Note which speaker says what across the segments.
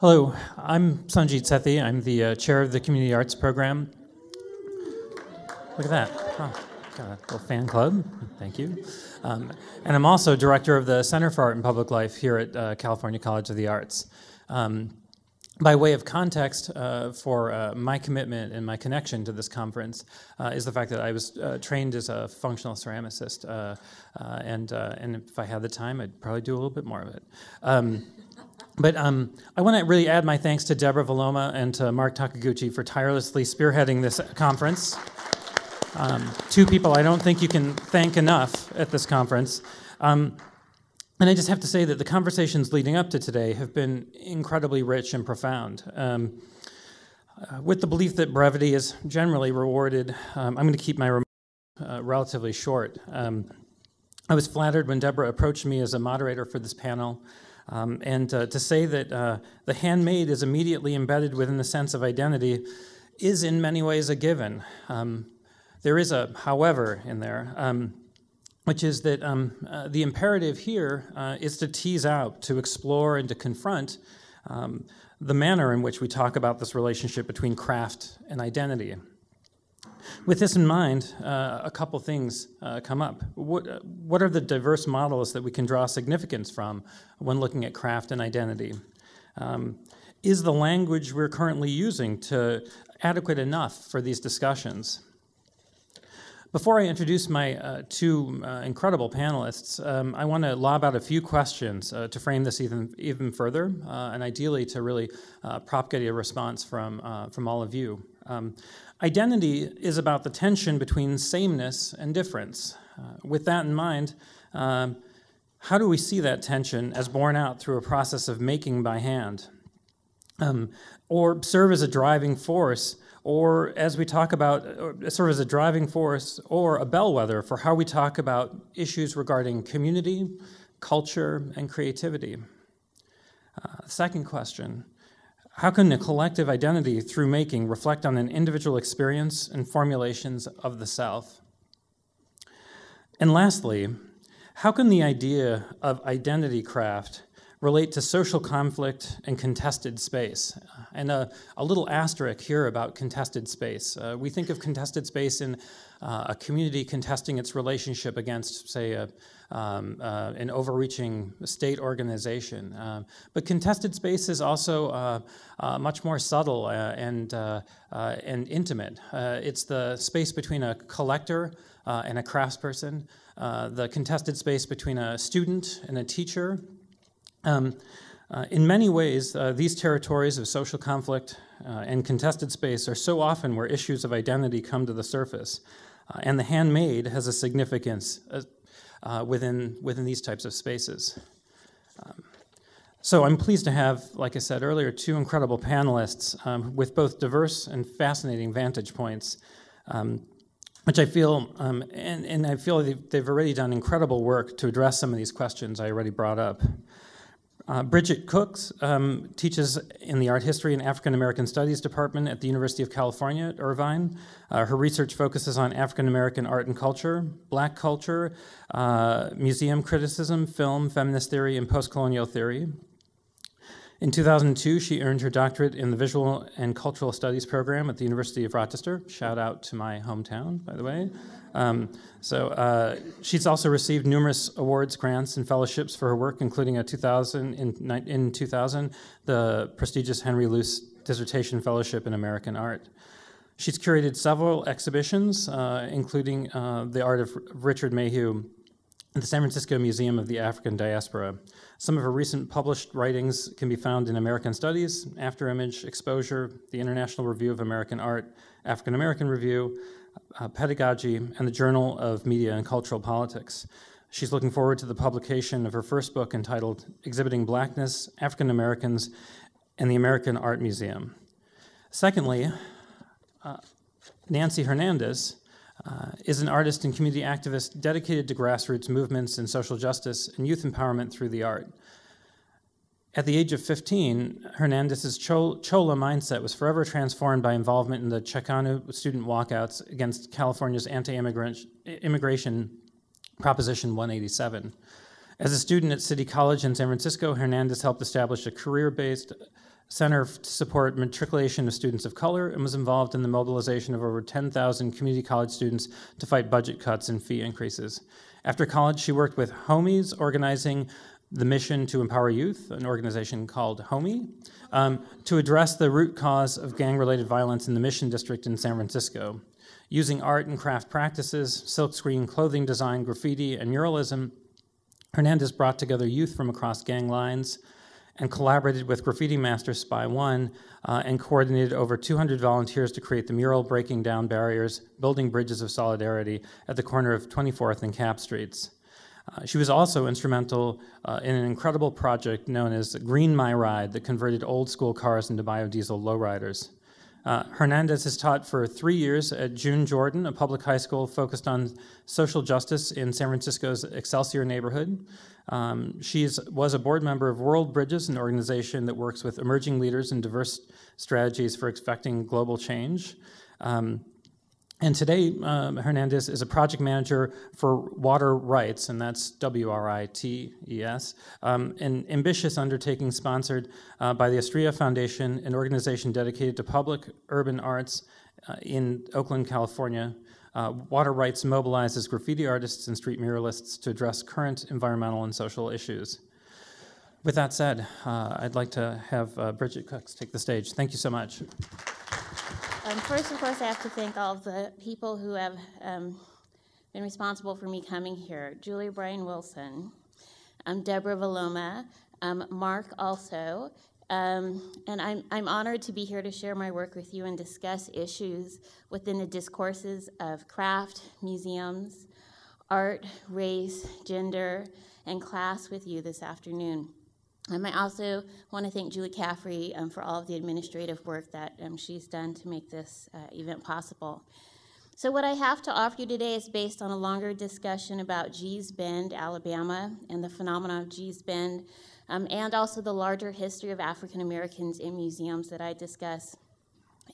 Speaker 1: Hello, I'm Sanjit Sethi. I'm the chair of the Community Arts Program. Look at that. Oh, got a little fan club. Thank you. And I'm also director of the Center for Art and Public Life here at California College of the Arts. By way of context for my commitment and my connection to this conference is the fact that I was trained as a functional ceramicist, and if I had the time, I'd probably do a little bit more of it. But I want to really add my thanks to Deborah Valoma and to Mark Takaguchi for tirelessly spearheading this conference. Two people I don't think you can thank enough at this conference. And I just have to say that the conversations leading up to today have been incredibly rich and profound. With the belief that brevity is generally rewarded, I'm going to keep my remarks relatively short. I was flattered when Deborah approached me as a moderator for this panel, and to say that the handmade is immediately embedded within the sense of identity is in many ways a given. There is a however in there, which is that the imperative here is to tease out, to explore, and to confront the manner in which we talk about this relationship between craft and identity. With this in mind, a couple things come up. What are the diverse models that we can draw significance from when looking at craft and identity? Is the language we're currently using adequate enough for these discussions? Before I introduce my two incredible panelists, I want to lob out a few questions to frame this even further, and ideally to really propagate a response from all of you. Identity is about the tension between sameness and difference. With that in mind, how do we see that tension as borne out through a process of making by hand? Or serve as a driving force, or as we talk about, serve as a driving force or a bellwether for how we talk about issues regarding community, culture, and creativity. Second question, how can a collective identity through making reflect on an individual experience and formulations of the self? And lastly, how can the idea of identity craft relate to social conflict and contested space? And a little asterisk here about contested space. We think of contested space in a community contesting its relationship against, say, an overreaching state organization. But contested space is also much more subtle and intimate. It's the space between a collector and a craftsperson, the contested space between a student and a teacher. In many ways, these territories of social conflict and contested space are so often where issues of identity come to the surface, and the handmade has a significance within these types of spaces. So I'm pleased to have, like I said earlier, two incredible panelists with both diverse and fascinating vantage points, which I feel, and I feel they've already done incredible work to address some of these questions I already brought up. Bridget Cooks teaches in the Art History and African American Studies Department at the University of California at Irvine. Her research focuses on African American art and culture, Black culture, museum criticism, film, feminist theory, and post-colonial theory. In 2002, she earned her doctorate in the Visual and Cultural Studies program at the University of Rochester. Shout out to my hometown, by the way. She's also received numerous awards, grants, and fellowships for her work, including in 2000, the prestigious Henry Luce Dissertation Fellowship in American Art. She's curated several exhibitions, including the art of Richard Mayhew at the San Francisco Museum of the African Diaspora. Some of her recent published writings can be found in American Studies, Afterimage, Exposure, the International Review of American Art, African American Review, Pedagogy, and the Journal of Media and Cultural Politics. She's looking forward to the publication of her first book entitled Exhibiting Blackness, African Americans, and the American Art Museum. Secondly, Nancy Hernandez is an artist and community activist dedicated to grassroots movements in social justice and youth empowerment through the art. At the age of 15, Hernandez's Chola mindset was forever transformed by involvement in the Chicano student walkouts against California's anti-immigration Proposition 187. As a student at City College in San Francisco, Hernandez helped establish a career-based center to support matriculation of students of color, and was involved in the mobilization of over 10,000 community college students to fight budget cuts and fee increases. After college, she worked with Homies, organizing the Mission to Empower Youth, an organization called Homie, to address the root cause of gang-related violence in the Mission District in San Francisco. Using art and craft practices, silkscreen clothing design, graffiti, and muralism, Hernandez brought together youth from across gang lines and collaborated with graffiti master Spy One and coordinated over 200 volunteers to create the mural Breaking Down Barriers, Building Bridges of Solidarity at the corner of 24th and Cap Streets. She was also instrumental in an incredible project known as Green My Ride that converted old school cars into biodiesel lowriders. Hernandez has taught for 3 years at June Jordan, a public high school focused on social justice in San Francisco's Excelsior neighborhood. She was a board member of World Bridges, an organization that works with emerging leaders and diverse strategies for effecting global change. And today, Hernandez is a project manager for Water Rights, and that's W-R-I-T-E-S, an ambitious undertaking sponsored by the Estrella Foundation, an organization dedicated to public urban arts in Oakland, California. Water Rights mobilizes graffiti artists and street muralists to address current environmental and social issues. With that said, I'd like to have Bridget Cooks take the stage. Thank you so much.
Speaker 2: First, of course, I have to thank all of the people who have been responsible for me coming here. Julia Bryan Wilson, Deborah Valoma, Mark also, and I'm honored to be here to share my work with you and discuss issues within the discourses of craft, museums, art, race, gender, and class with you this afternoon. I also want to thank Julie Caffrey for all of the administrative work that she's done to make this event possible. So what I have to offer you today is based on a longer discussion about Gee's Bend, Alabama, and the phenomenon of Gee's Bend, and also the larger history of African Americans in museums that I discuss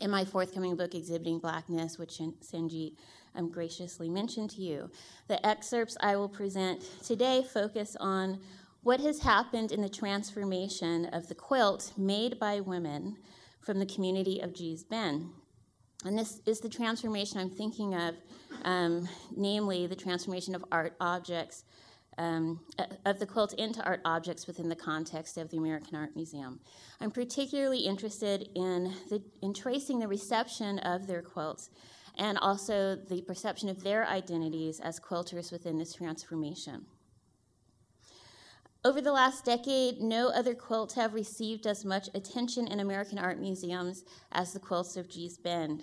Speaker 2: in my forthcoming book, Exhibiting Blackness, which Sanjeet graciously mentioned to you. The excerpts I will present today focus on what has happened in the transformation of the quilt made by women from the community of Gee's Bend. And this is the transformation I'm thinking of, namely the transformation of art objects, of the quilt into art objects within the context of the American Art Museum. I'm particularly interested in tracing the reception of their quilts and also the perception of their identities as quilters within this transformation. Over the last decade, no other quilts have received as much attention in American art museums as the quilts of Gee's Bend.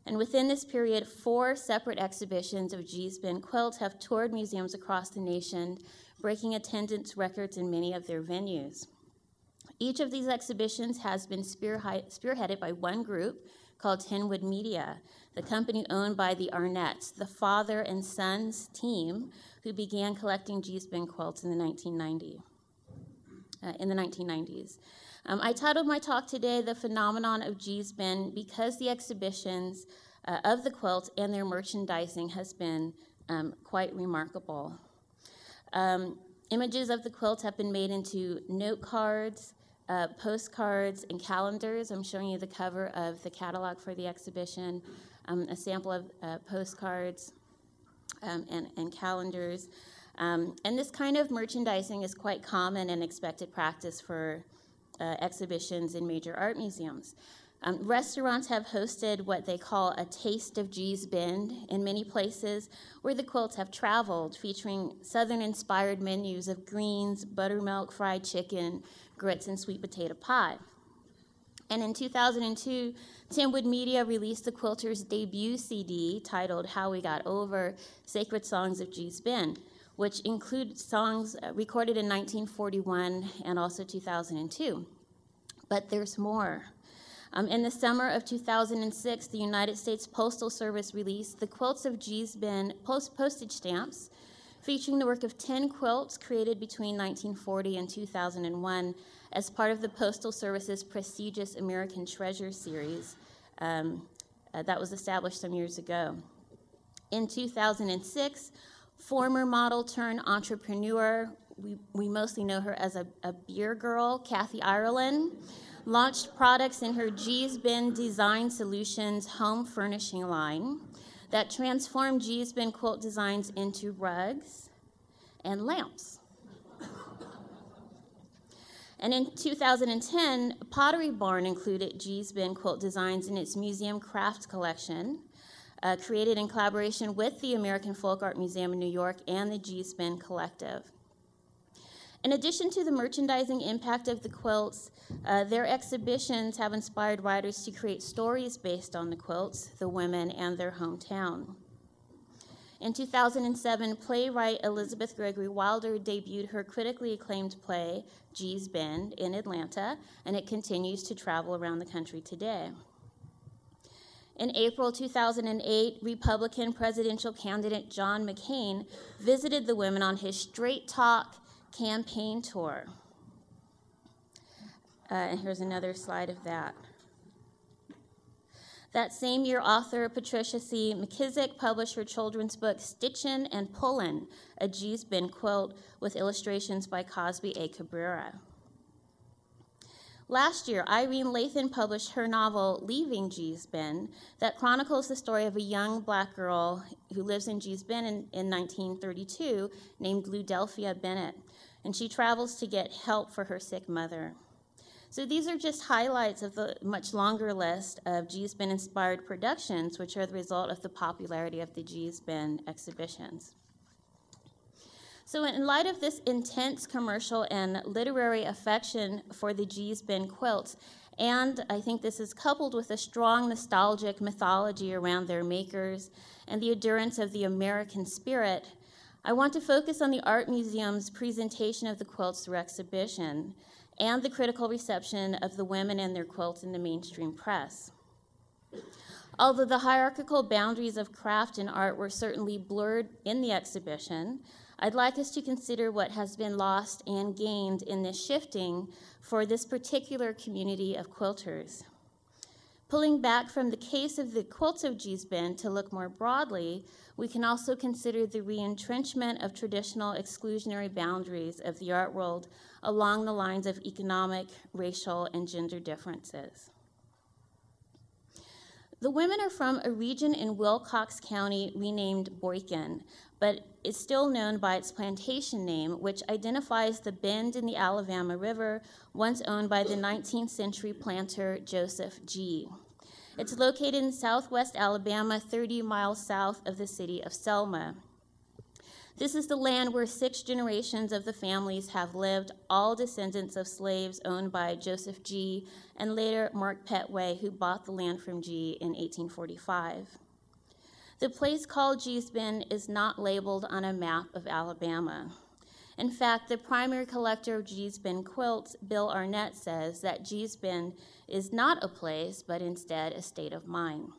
Speaker 2: And within this period, 4 separate exhibitions of Gee's Bend quilts have toured museums across the nation, breaking attendance records in many of their venues. Each of these exhibitions has been spearheaded by one group called Tenwood Media, the company owned by the Arnett's, the father and sons team who began collecting Gee's Bend quilts in the 1990s. I titled my talk today, The Phenomenon of Gee's Bend, because the exhibitions of the quilts and their merchandising has been quite remarkable. Images of the quilts have been made into note cards, postcards, and calendars. I'm showing you the cover of the catalog for the exhibition, a sample of postcards and calendars. And this kind of merchandising is quite common and expected practice for exhibitions in major art museums. Restaurants have hosted what they call a Taste of Gee's Bend in many places where the quilts have traveled, featuring Southern-inspired menus of greens, buttermilk, fried chicken, grits, and sweet potato pie. And in 2002, Tenwood Media released the quilter's debut CD titled How We Got Over, Sacred Songs of Gee's Bend, which include songs recorded in 1941 and also 2002. But there's more. In the summer of 2006, the United States Postal Service released the Quilts of Gee's Bend postage stamps, featuring the work of 10 quilts created between 1940 and 2001 as part of the Postal Service's prestigious American Treasure series that was established some years ago. In 2006, former model turned entrepreneur, we mostly know her as a beer girl, Kathy Ireland, launched products in her G's Bin Design Solutions home furnishing line that transformed G's Bin quilt designs into rugs and lamps. And in 2010, Pottery Barn included G's Bin quilt designs in its museum craft collection, created in collaboration with the American Folk Art Museum in New York and the G's Bin Collective. In addition to the merchandising impact of the quilts, their exhibitions have inspired writers to create stories based on the quilts, the women, and their hometown. In 2007, playwright Elizabeth Gregory Wilder debuted her critically acclaimed play, G's Bin, in Atlanta, and it continues to travel around the country today. In April 2008, Republican presidential candidate John McCain visited the women on his Straight Talk campaign tour. And here's another slide of that. That same year, author Patricia C. McKissick published her children's book, Stitchin' and Pullin', a G's Bin quilt with illustrations by Cosby A. Cabrera. Last year, Irene Lathan published her novel, Leaving G's Bin, that chronicles the story of a young black girl who lives in G's Bin in 1932 named Ludelphia Bennett, and she travels to get help for her sick mother. So these are just highlights of the much longer list of G's Bin-inspired productions, which are the result of the popularity of the G's Bin exhibitions. So in light of this intense commercial and literary affection for the G's Bin quilts, and I think this is coupled with a strong nostalgic mythology around their makers and the endurance of the American spirit, I want to focus on the Art Museum's presentation of the quilts through exhibition and the critical reception of the women and their quilts in the mainstream press. Although the hierarchical boundaries of craft and art were certainly blurred in the exhibition, I'd like us to consider what has been lost and gained in this shifting for this particular community of quilters. Pulling back from the case of the quilts of G's Bin to look more broadly, we can also consider the re-entrenchment of traditional exclusionary boundaries of the art world along the lines of economic, racial, and gender differences. The women are from a region in Wilcox County renamed Boykin, but is still known by its plantation name, which identifies the bend in the Alabama River once owned by the 19th century planter Joseph G. It's located in southwest Alabama, 30 miles south of the city of Selma. This is the land where 6 generations of the families have lived, all descendants of slaves owned by Joseph G. and later Mark Petway, who bought the land from G in 1845. The place called G's Bin is not labeled on a map of Alabama. In fact, the primary collector of G's Bin quilts, Bill Arnett, says that G's Bin is not a place, but instead a state of mind.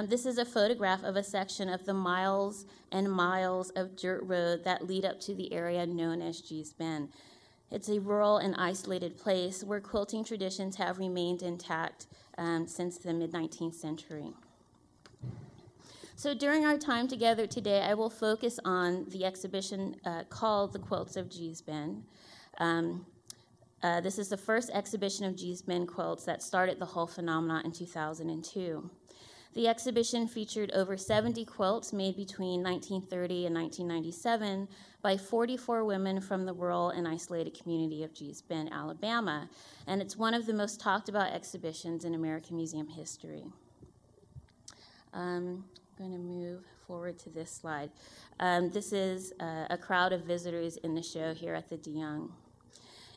Speaker 2: This is a photograph of a section of the miles and miles of dirt road that lead up to the area known as G's Bin. It's a rural and isolated place where quilting traditions have remained intact since the mid-19th century. So during our time together today, I will focus on the exhibition called The Quilts of G's Bin. This is the first exhibition of G's Bin quilts that started the whole phenomenon in 2002. The exhibition featured over 70 quilts made between 1930 and 1997 by 44 women from the rural and isolated community of G's Bin, Alabama, and it's one of the most talked about exhibitions in American museum history. I'm going to move forward to this slide. This is a crowd of visitors in the show here at the DeYoung.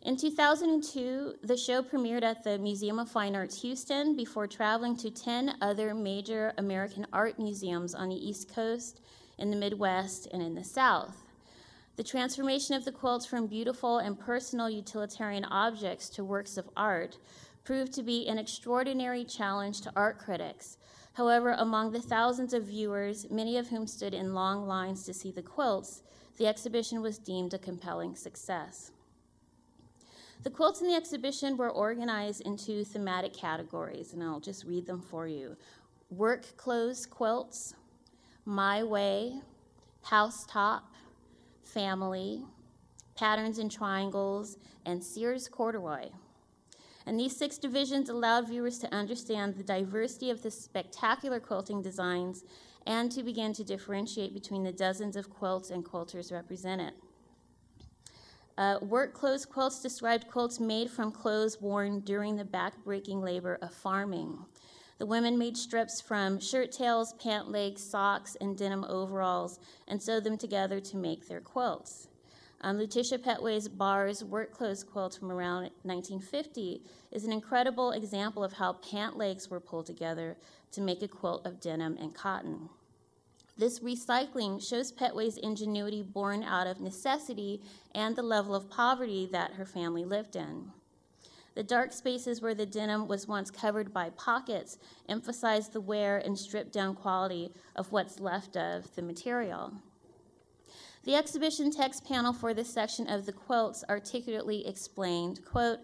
Speaker 2: In 2002, the show premiered at the Museum of Fine Arts Houston before traveling to 10 other major American art museums on the East Coast, in the Midwest, and in the South. The transformation of the quilts from beautiful and personal utilitarian objects to works of art proved to be an extraordinary challenge to art critics. However, among the thousands of viewers, many of whom stood in long lines to see the quilts, the exhibition was deemed a compelling success. The quilts in the exhibition were organized into thematic categories, and I'll just read them for you. Work clothes quilts, My Way, Housetop, Family, Patterns in Triangles, and Sears Corduroy. And these 6 divisions allowed viewers to understand the diversity of the spectacular quilting designs and to begin to differentiate between the dozens of quilts and quilters represented. Work clothes quilts described quilts made from clothes worn during the back-breaking labor of farming. The women made strips from shirt tails, pant legs, socks, and denim overalls and sewed them together to make their quilts. Letitia Petway's Bars work clothes quilt from around 1950 is an incredible example of how pant legs were pulled together to make a quilt of denim and cotton. This recycling shows Petway's ingenuity born out of necessity and the level of poverty that her family lived in. The dark spaces where the denim was once covered by pockets emphasize the wear and stripped-down quality of what's left of the material. The exhibition text panel for this section of the quilts articulately explained, quote,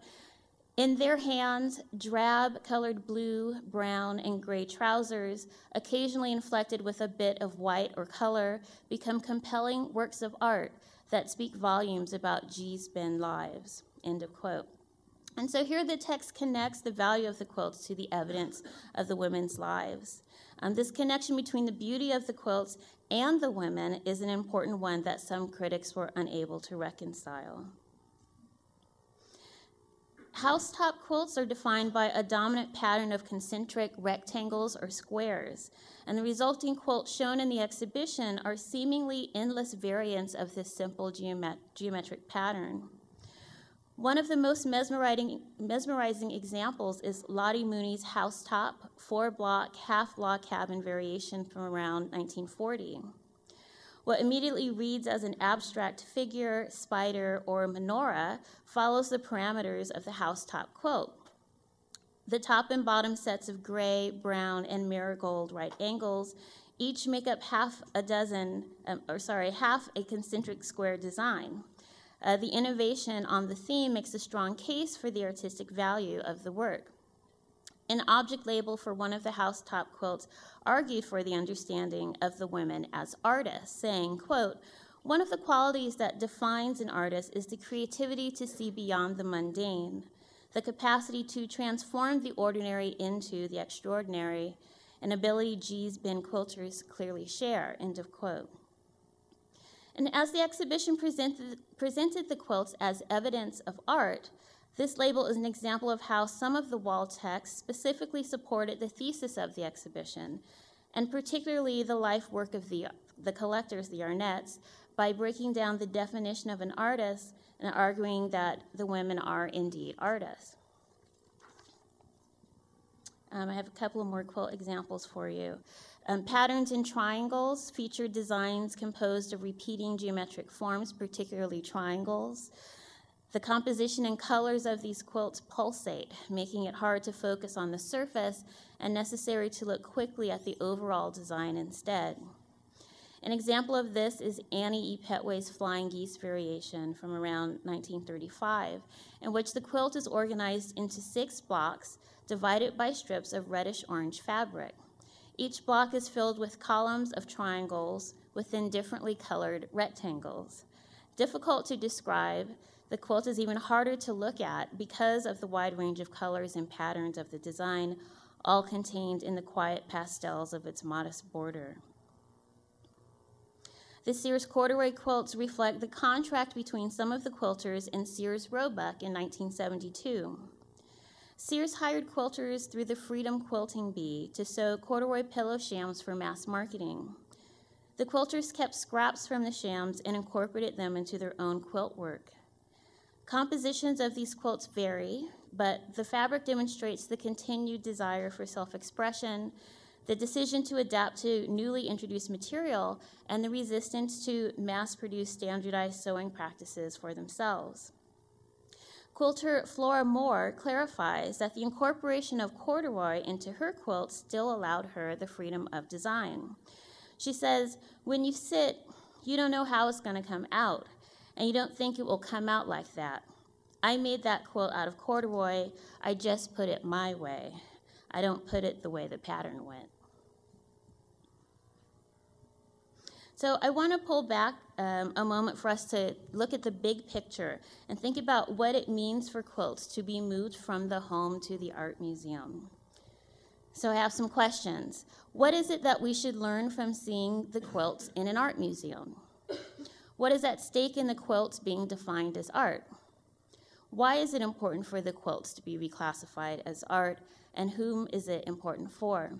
Speaker 2: "In their hands, drab-colored blue, brown, and gray trousers, occasionally inflected with a bit of white or color, become compelling works of art that speak volumes about G's Ben lives," end of quote. And so here the text connects the value of the quilts to the evidence of the women's lives. This connection between the beauty of the quilts and the women is an important one that some critics were unable to reconcile. Housetop quilts are defined by a dominant pattern of concentric rectangles or squares, and the resulting quilts shown in the exhibition are seemingly endless variants of this simple geometric pattern. One of the most mesmerizing examples is Lottie Mooney's housetop, 4-block, half-block cabin variation from around 1940. What immediately reads as an abstract figure, spider, or menorah follows the parameters of the housetop quilt. The top and bottom sets of gray, brown, and marigold right angles each make up half a concentric square design. The innovation on the theme makes a strong case for the artistic value of the work. An object label for one of the housetop quilts argued for the understanding of the women as artists, saying, quote, "One of the qualities that defines an artist is the creativity to see beyond the mundane, the capacity to transform the ordinary into the extraordinary, an ability G's Ben quilters clearly share," end of quote. And as the exhibition presented the quilts as evidence of art, this label is an example of how some of the wall text specifically supported the thesis of the exhibition, and particularly the life work of the collectors, the Arnett's, by breaking down the definition of an artist and arguing that the women are indeed artists. I have a couple of more quilt examples for you. Patterns in Triangles feature designs composed of repeating geometric forms, particularly triangles. The composition and colors of these quilts pulsate, making it hard to focus on the surface and necessary to look quickly at the overall design instead. An example of this is Annie E. Petway's Flying Geese variation from around 1935, in which the quilt is organized into 6 blocks divided by strips of reddish-orange fabric. Each block is filled with columns of triangles within differently colored rectangles. Difficult to describe, the quilt is even harder to look at because of the wide range of colors and patterns of the design, all contained in the quiet pastels of its modest border. The Sears Corduroy quilts reflect the contract between some of the quilters and Sears Roebuck in 1972. Sears hired quilters through the Freedom Quilting Bee to sew corduroy pillow shams for mass marketing. The quilters kept scraps from the shams and incorporated them into their own quilt work. Compositions of these quilts vary, but the fabric demonstrates the continued desire for self-expression, the decision to adapt to newly introduced material, and the resistance to mass-produce standardized sewing practices for themselves. Quilter Flora Moore clarifies that the incorporation of corduroy into her quilt still allowed her the freedom of design. She says, "When you sit, you don't know how it's going to come out, and you don't think it will come out like that. I made that quilt out of corduroy. I just put it my way. I don't put it the way the pattern went." So I want to pull back a moment for us to look at the big picture and think about what it means for quilts to be moved from the home to the art museum. So I have some questions. What is it that we should learn from seeing the quilts in an art museum? What is at stake in the quilts being defined as art? Why is it important for the quilts to be reclassified as art, and whom is it important for?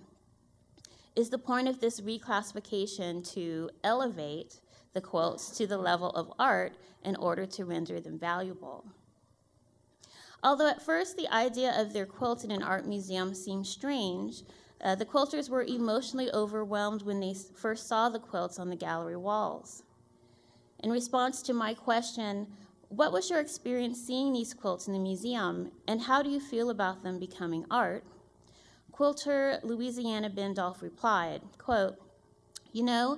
Speaker 2: Is the point of this reclassification to elevate the quilts to the level of art in order to render them valuable? Although at first the idea of their quilts in an art museum seemed strange, the quilters were emotionally overwhelmed when they first saw the quilts on the gallery walls. In response to my question, what was your experience seeing these quilts in the museum, and how do you feel about them becoming art? Quilter Louisiana Bendolph replied, quote, "You know,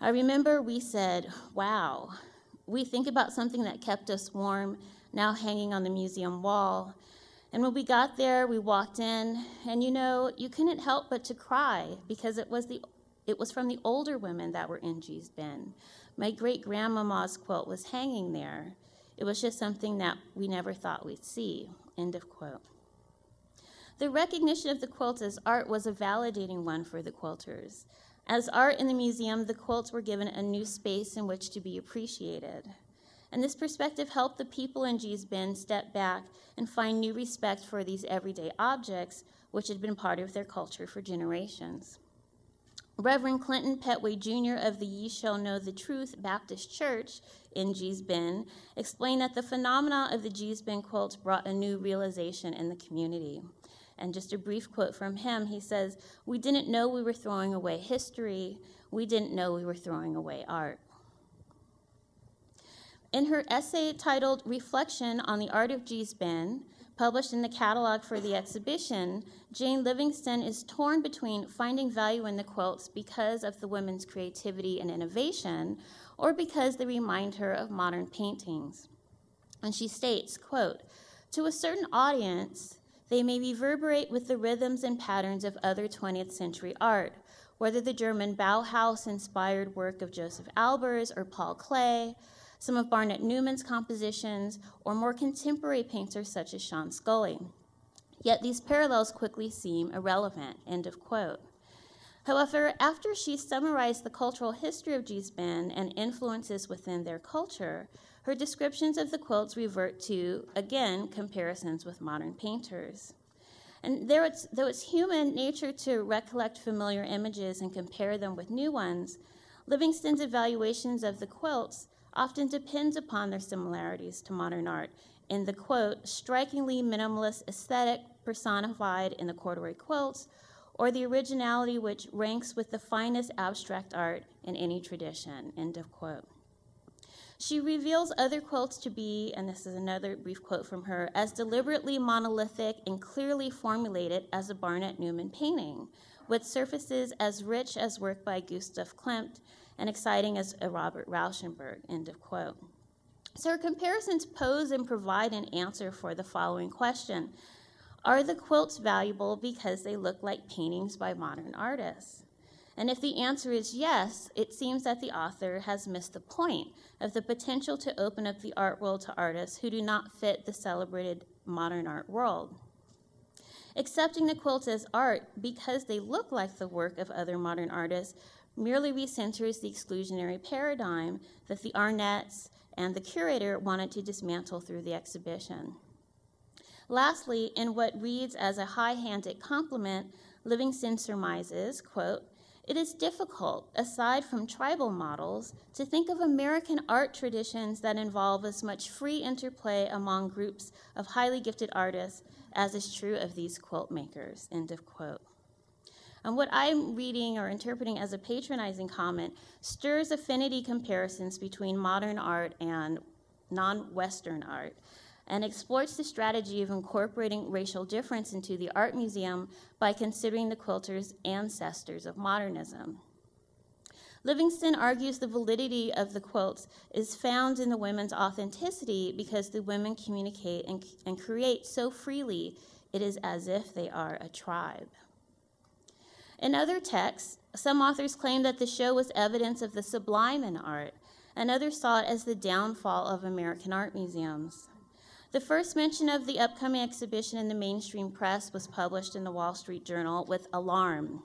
Speaker 2: I remember we said, wow, we think about something that kept us warm, now hanging on the museum wall. And when we got there, we walked in, and you know, you couldn't help but to cry because it was from the older women that were in G's bin. My great-grandmama's quilt was hanging there. It was just something that we never thought we'd see," end of quote. The recognition of the quilts as art was a validating one for the quilters. As art in the museum, the quilts were given a new space in which to be appreciated. And this perspective helped the people in G's bin step back and find new respect for these everyday objects, which had been part of their culture for generations. Reverend Clinton Petway Jr. of the Ye Shall Know the Truth Baptist Church in G's bin explained that the phenomena of the G's bin quilts brought a new realization in the community. And just a brief quote from him, he says, "We didn't know we were throwing away history. We didn't know we were throwing away art." In her essay titled Reflection on the Art of G's Bin, published in the catalog for the exhibition, Jane Livingston is torn between finding value in the quilts because of the women's creativity and innovation, or because they remind her of modern paintings. And she states, quote, "To a certain audience, they may reverberate with the rhythms and patterns of other 20th century art, whether the German Bauhaus-inspired work of Joseph Albers or Paul Klee, some of Barnett Newman's compositions, or more contemporary painters such as Sean Scully. Yet these parallels quickly seem irrelevant," end of quote. However, after she summarized the cultural history of G's bin and influences within their culture, her descriptions of the quilts revert to, again, comparisons with modern painters. And though it's human nature to recollect familiar images and compare them with new ones, Livingston's evaluations of the quilts often depends upon their similarities to modern art in the, quote, "strikingly minimalist aesthetic personified in the corduroy quilts, or the originality which ranks with the finest abstract art in any tradition," end of quote. She reveals other quilts to be, and this is another brief quote from her, as deliberately monolithic and clearly formulated as a Barnett Newman painting, with surfaces as rich as work by Gustav Klimt and exciting as a Robert Rauschenberg, end of quote. So her comparisons pose and provide an answer for the following question. Are the quilts valuable because they look like paintings by modern artists? And if the answer is yes, it seems that the author has missed the point of the potential to open up the art world to artists who do not fit the celebrated modern art world. Accepting the quilts as art because they look like the work of other modern artists merely recenters the exclusionary paradigm that the Arnett's and the curator wanted to dismantle through the exhibition. Lastly, in what reads as a high-handed compliment, Livingston surmises, quote, "It is difficult, aside from tribal models, to think of American art traditions that involve as much free interplay among groups of highly gifted artists as is true of these quilt makers," end of quote. And what I'm reading or interpreting as a patronizing comment stirs affinity comparisons between modern art and non-Western art, and exploits the strategy of incorporating racial difference into the art museum by considering the quilters ancestors of modernism. Livingston argues the validity of the quilts is found in the women's authenticity because the women communicate and create so freely, it is as if they are a tribe. In other texts, some authors claim that the show was evidence of the sublime in art, and others saw it as the downfall of American art museums. The first mention of the upcoming exhibition in the mainstream press was published in the Wall Street Journal with alarm.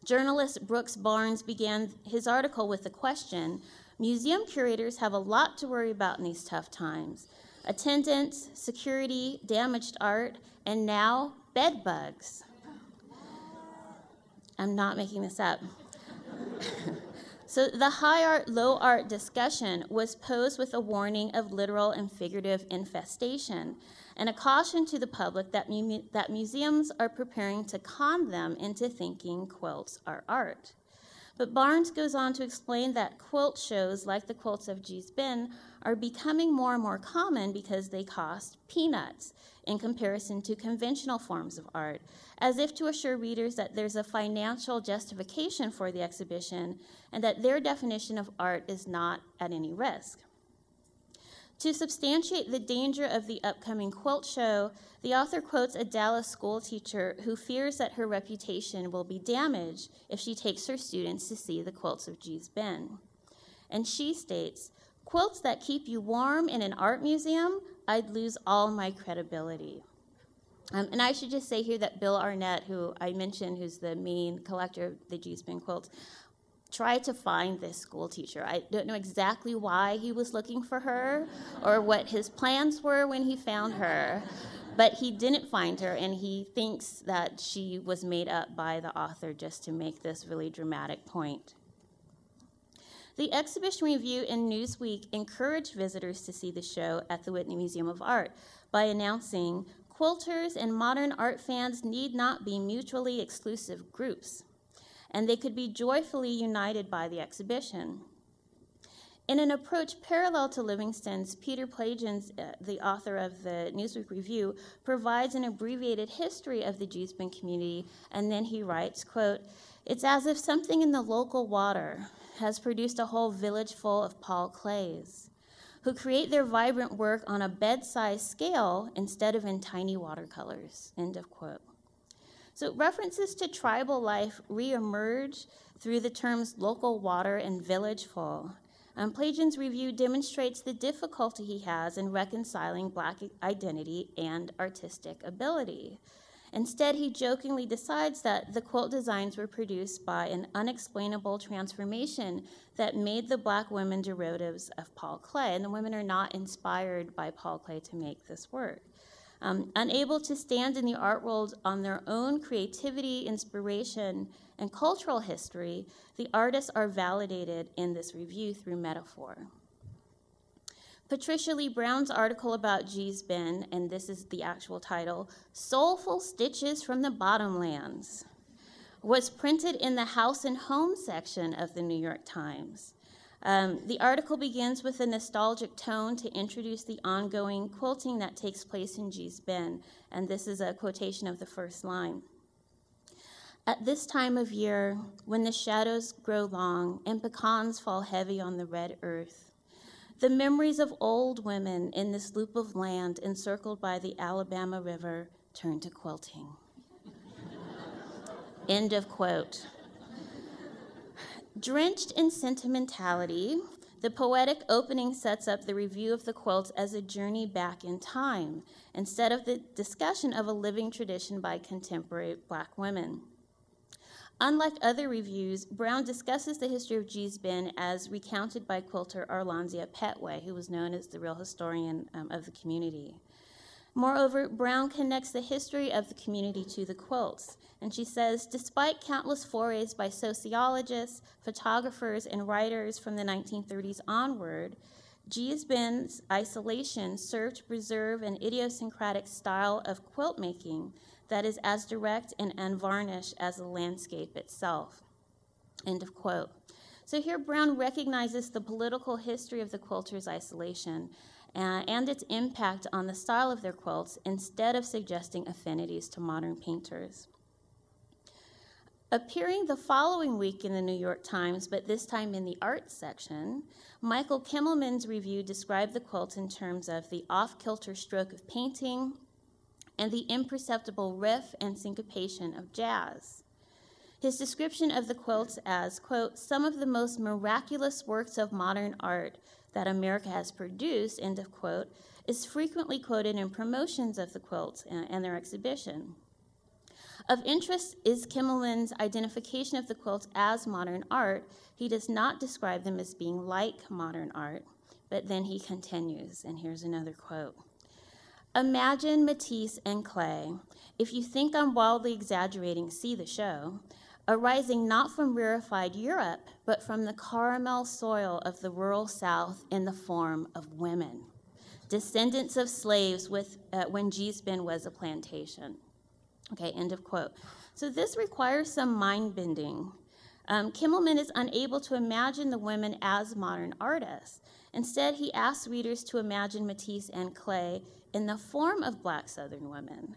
Speaker 2: Journalist Brooks Barnes began his article with the question, "Museum curators have a lot to worry about in these tough times. Attendance, security, damaged art, and now bed bugs." I'm not making this up. So the high art, low art discussion was posed with a warning of literal and figurative infestation and a caution to the public that museums are preparing to con them into thinking quilts are art. But Barnes goes on to explain that quilt shows, like the quilts of Gee's Bend, are becoming more and more common because they cost peanuts in comparison to conventional forms of art, as if to assure readers that there's a financial justification for the exhibition and that their definition of art is not at any risk. To substantiate the danger of the upcoming quilt show, the author quotes a Dallas school teacher who fears that her reputation will be damaged if she takes her students to see the quilts of Gee's Bend. And she states, "Quilts that keep you warm in an art museum, I'd lose all my credibility." And I should just say here that Bill Arnett, who I mentioned, who's the main collector of the Gee's Bend quilts, tried to find this school teacher. I don't know exactly why he was looking for her or what his plans were when he found her, but he didn't find her, and he thinks that she was made up by the author just to make this really dramatic point. The exhibition review in Newsweek encouraged visitors to see the show at the Whitney Museum of Art by announcing, "Quilters and modern art fans need not be mutually exclusive groups, and they could be joyfully united by the exhibition." In an approach parallel to Livingston's, Peter Plagens, the author of the Newsweek Review, provides an abbreviated history of the Gee's Bend community, and then he writes, quote, "It's as if something in the local water has produced a whole village full of Paul Clays, who create their vibrant work on a bed-sized scale instead of in tiny watercolors," end of quote. So references to tribal life reemerge through the terms local water and village full. Plagens' review demonstrates the difficulty he has in reconciling Black identity and artistic ability. Instead, he jokingly decides that the quilt designs were produced by an unexplainable transformation that made the Black women derivatives of Paul Clay, and the women are not inspired by Paul Clay to make this work. Unable to stand in the art world on their own creativity, inspiration, and cultural history, the artists are validated in this review through metaphor. Patricia Lee Brown's article about Gee's Bend, and this is the actual title, "Soulful Stitches from the Bottomlands," was printed in the House and Home section of the New York Times. The article begins with a nostalgic tone to introduce the ongoing quilting that takes place in Gee's Bend, and this is a quotation of the first line. "At this time of year, when the shadows grow long and pecans fall heavy on the red earth, the memories of old women in this loop of land encircled by the Alabama River turn to quilting." End of quote. Drenched in sentimentality, the poetic opening sets up the review of the quilts as a journey back in time, instead of the discussion of a living tradition by contemporary Black women. Unlike other reviews, Brown discusses the history of Gee's Bend as recounted by quilter Arlanzia Petway, who was known as the real historian of the community. Moreover, Brown connects the history of the community to the quilts, and she says, despite countless forays by sociologists, photographers, and writers from the 1930s onward, Gee's Bend's isolation served to preserve an idiosyncratic style of quilt making that is as direct and unvarnished as the landscape itself. End of quote. So here Brown recognizes the political history of the quilters' isolation and its impact on the style of their quilts instead of suggesting affinities to modern painters. Appearing the following week in the New York Times, but this time in the arts section, Michael Kimmelman's review described the quilt in terms of the off-kilter stroke of painting and the imperceptible riff and syncopation of jazz. His description of the quilts as, quote, some of the most miraculous works of modern art that America has produced, end of quote, is frequently quoted in promotions of the quilts and their exhibition. Of interest is Kimmelman's identification of the quilts as modern art. He does not describe them as being like modern art, but then he continues, and here's another quote. Imagine Matisse and Clay. If you think I'm wildly exaggerating, see the show. Arising not from rarefied Europe, but from the caramel soil of the rural South in the form of women, descendants of slaves when Gisbin was a plantation. Okay, end of quote. So this requires some mind bending. Kimmelman is unable to imagine the women as modern artists. Instead, he asks readers to imagine Matisse and Clay in the form of Black Southern women.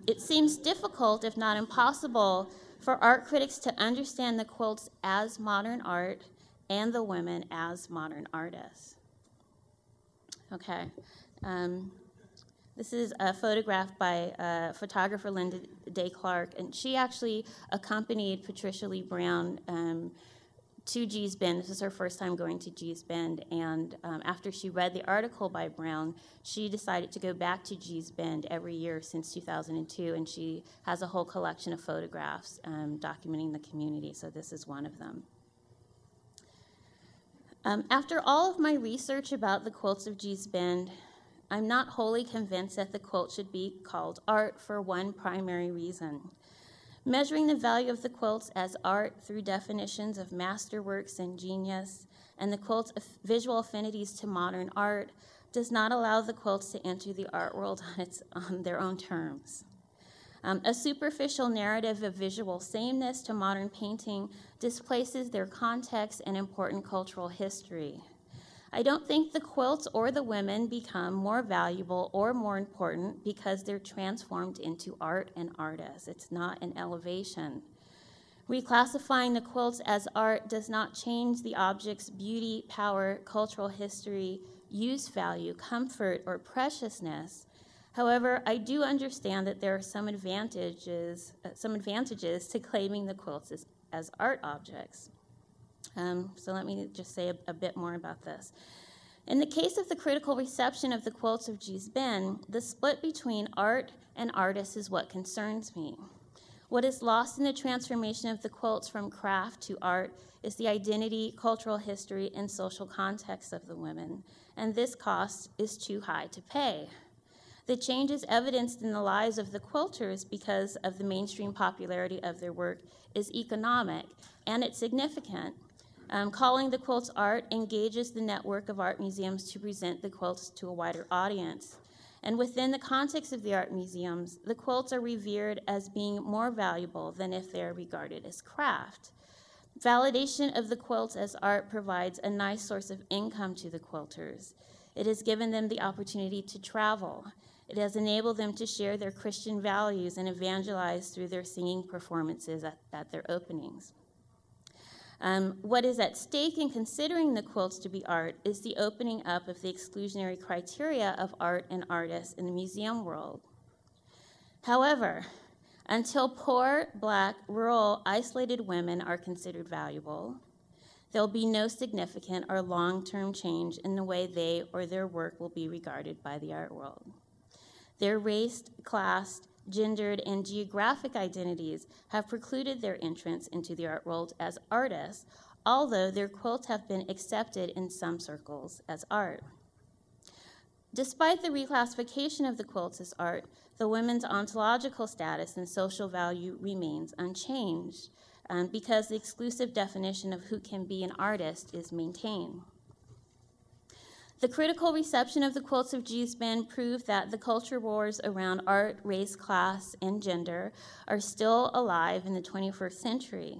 Speaker 2: It seems difficult, if not impossible, for art critics to understand the quilts as modern art and the women as modern artists. Okay. This is a photograph by photographer Linda Day Clark, and she actually accompanied Patricia Lee Brown to Gee's Bend. This is her first time going to Gee's Bend, and after she read the article by Brown, she decided to go back to Gee's Bend every year since 2002, and she has a whole collection of photographs documenting the community, so this is one of them. After all of my research about the quilts of Gee's Bend, I'm not wholly convinced that the quilt should be called art for one primary reason. Measuring the value of the quilts as art through definitions of masterworks and genius and the quilt's visual affinities to modern art does not allow the quilts to enter the art world on their own terms. A superficial narrative of visual sameness to modern painting displaces their context and important cultural history. I don't think the quilts or the women become more valuable or more important because they're transformed into art and artists. It's not an elevation. Reclassifying the quilts as art does not change the object's beauty, power, cultural history, use value, comfort, or preciousness. However, I do understand that there are some advantages to claiming the quilts as art objects. So let me just say a bit more about this. In the case of the critical reception of the quilts of Gee's Bend, the split between art and artists is what concerns me. What is lost in the transformation of the quilts from craft to art is the identity, cultural history, and social context of the women, and this cost is too high to pay. The change is evidenced in the lives of the quilters because of the mainstream popularity of their work is economic, and it's significant. Calling the quilts art engages the network of art museums to present the quilts to a wider audience. And within the context of the art museums, the quilts are revered as being more valuable than if they are regarded as craft. Validation of the quilts as art provides a nice source of income to the quilters. It has given them the opportunity to travel. It has enabled them to share their Christian values and evangelize through their singing performances at their openings. What is at stake in considering the quilts to be art is the opening up of the exclusionary criteria of art and artists in the museum world. However, until poor, Black, rural, isolated women are considered valuable, there'll be no significant or long-term change in the way they or their work will be regarded by the art world. Their race, class, gendered, and geographic identities have precluded their entrance into the art world as artists, although their quilts have been accepted in some circles as art. Despite the reclassification of the quilts as art, the women's ontological status and social value remains unchanged because the exclusive definition of who can be an artist is maintained. The critical reception of the quilts of Gee's Bend proved that the culture wars around art, race, class, and gender are still alive in the 21st century.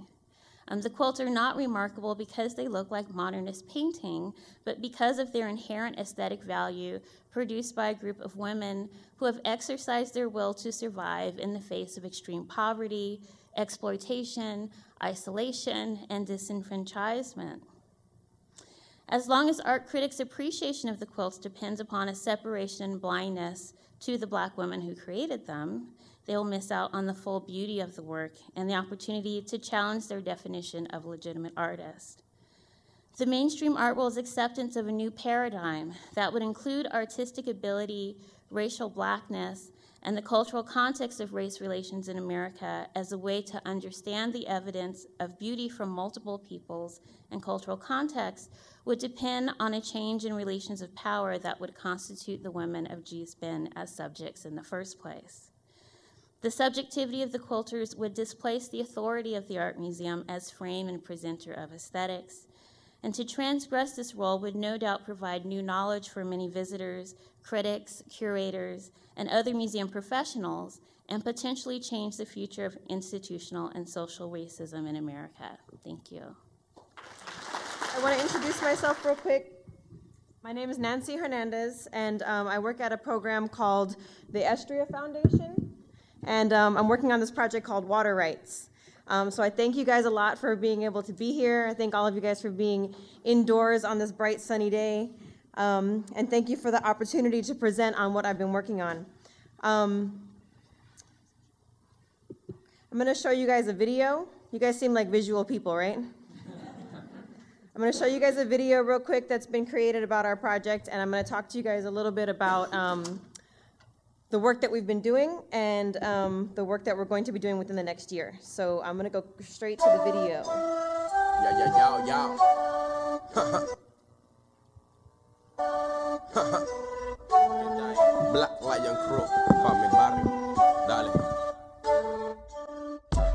Speaker 2: The quilts are not remarkable because they look like modernist painting, but because of their inherent aesthetic value produced by a group of women who have exercised their will to survive in the face of extreme poverty, exploitation, isolation, and disenfranchisement. As long as art critics' appreciation of the quilts depends upon a separation and blindness to the Black women who created them, they will miss out on the full beauty of the work and the opportunity to challenge their definition of legitimate artist. The mainstream art world's acceptance of a new paradigm that would include artistic ability, racial Blackness, and the cultural context of race relations in America as a way to understand the evidence of beauty from multiple peoples and cultural contexts would depend on a change in relations of power that would constitute the women of G-Spin as subjects in the first place. The subjectivity of the quilters would displace the authority of the art museum as frame and presenter of aesthetics, and to transgress this role would no doubt provide new knowledge for many visitors, critics, curators, and other museum professionals, and potentially change the future of institutional and social racism in America. Thank you.
Speaker 3: I want to introduce myself real quick. My name is Nancy Hernandez, and I work at a program called the Estria Foundation, and I'm working on this project called Water Rights. So I thank you guys a lot for being able to be here. I thank all of you guys for being indoors on this bright, sunny day. And thank you for the opportunity to present on what I've been working on. I'm going to show you guys a video. You guys seem like visual people, right? I'm going to show you guys a video real quick that's been created about our project, and I'm going to talk to you guys a little bit about the work that we've been doing and the work that we're going to be doing within the next year. So I'm going to go straight to the video.
Speaker 4: Black Lion Crew, pa' mi barrio, dale.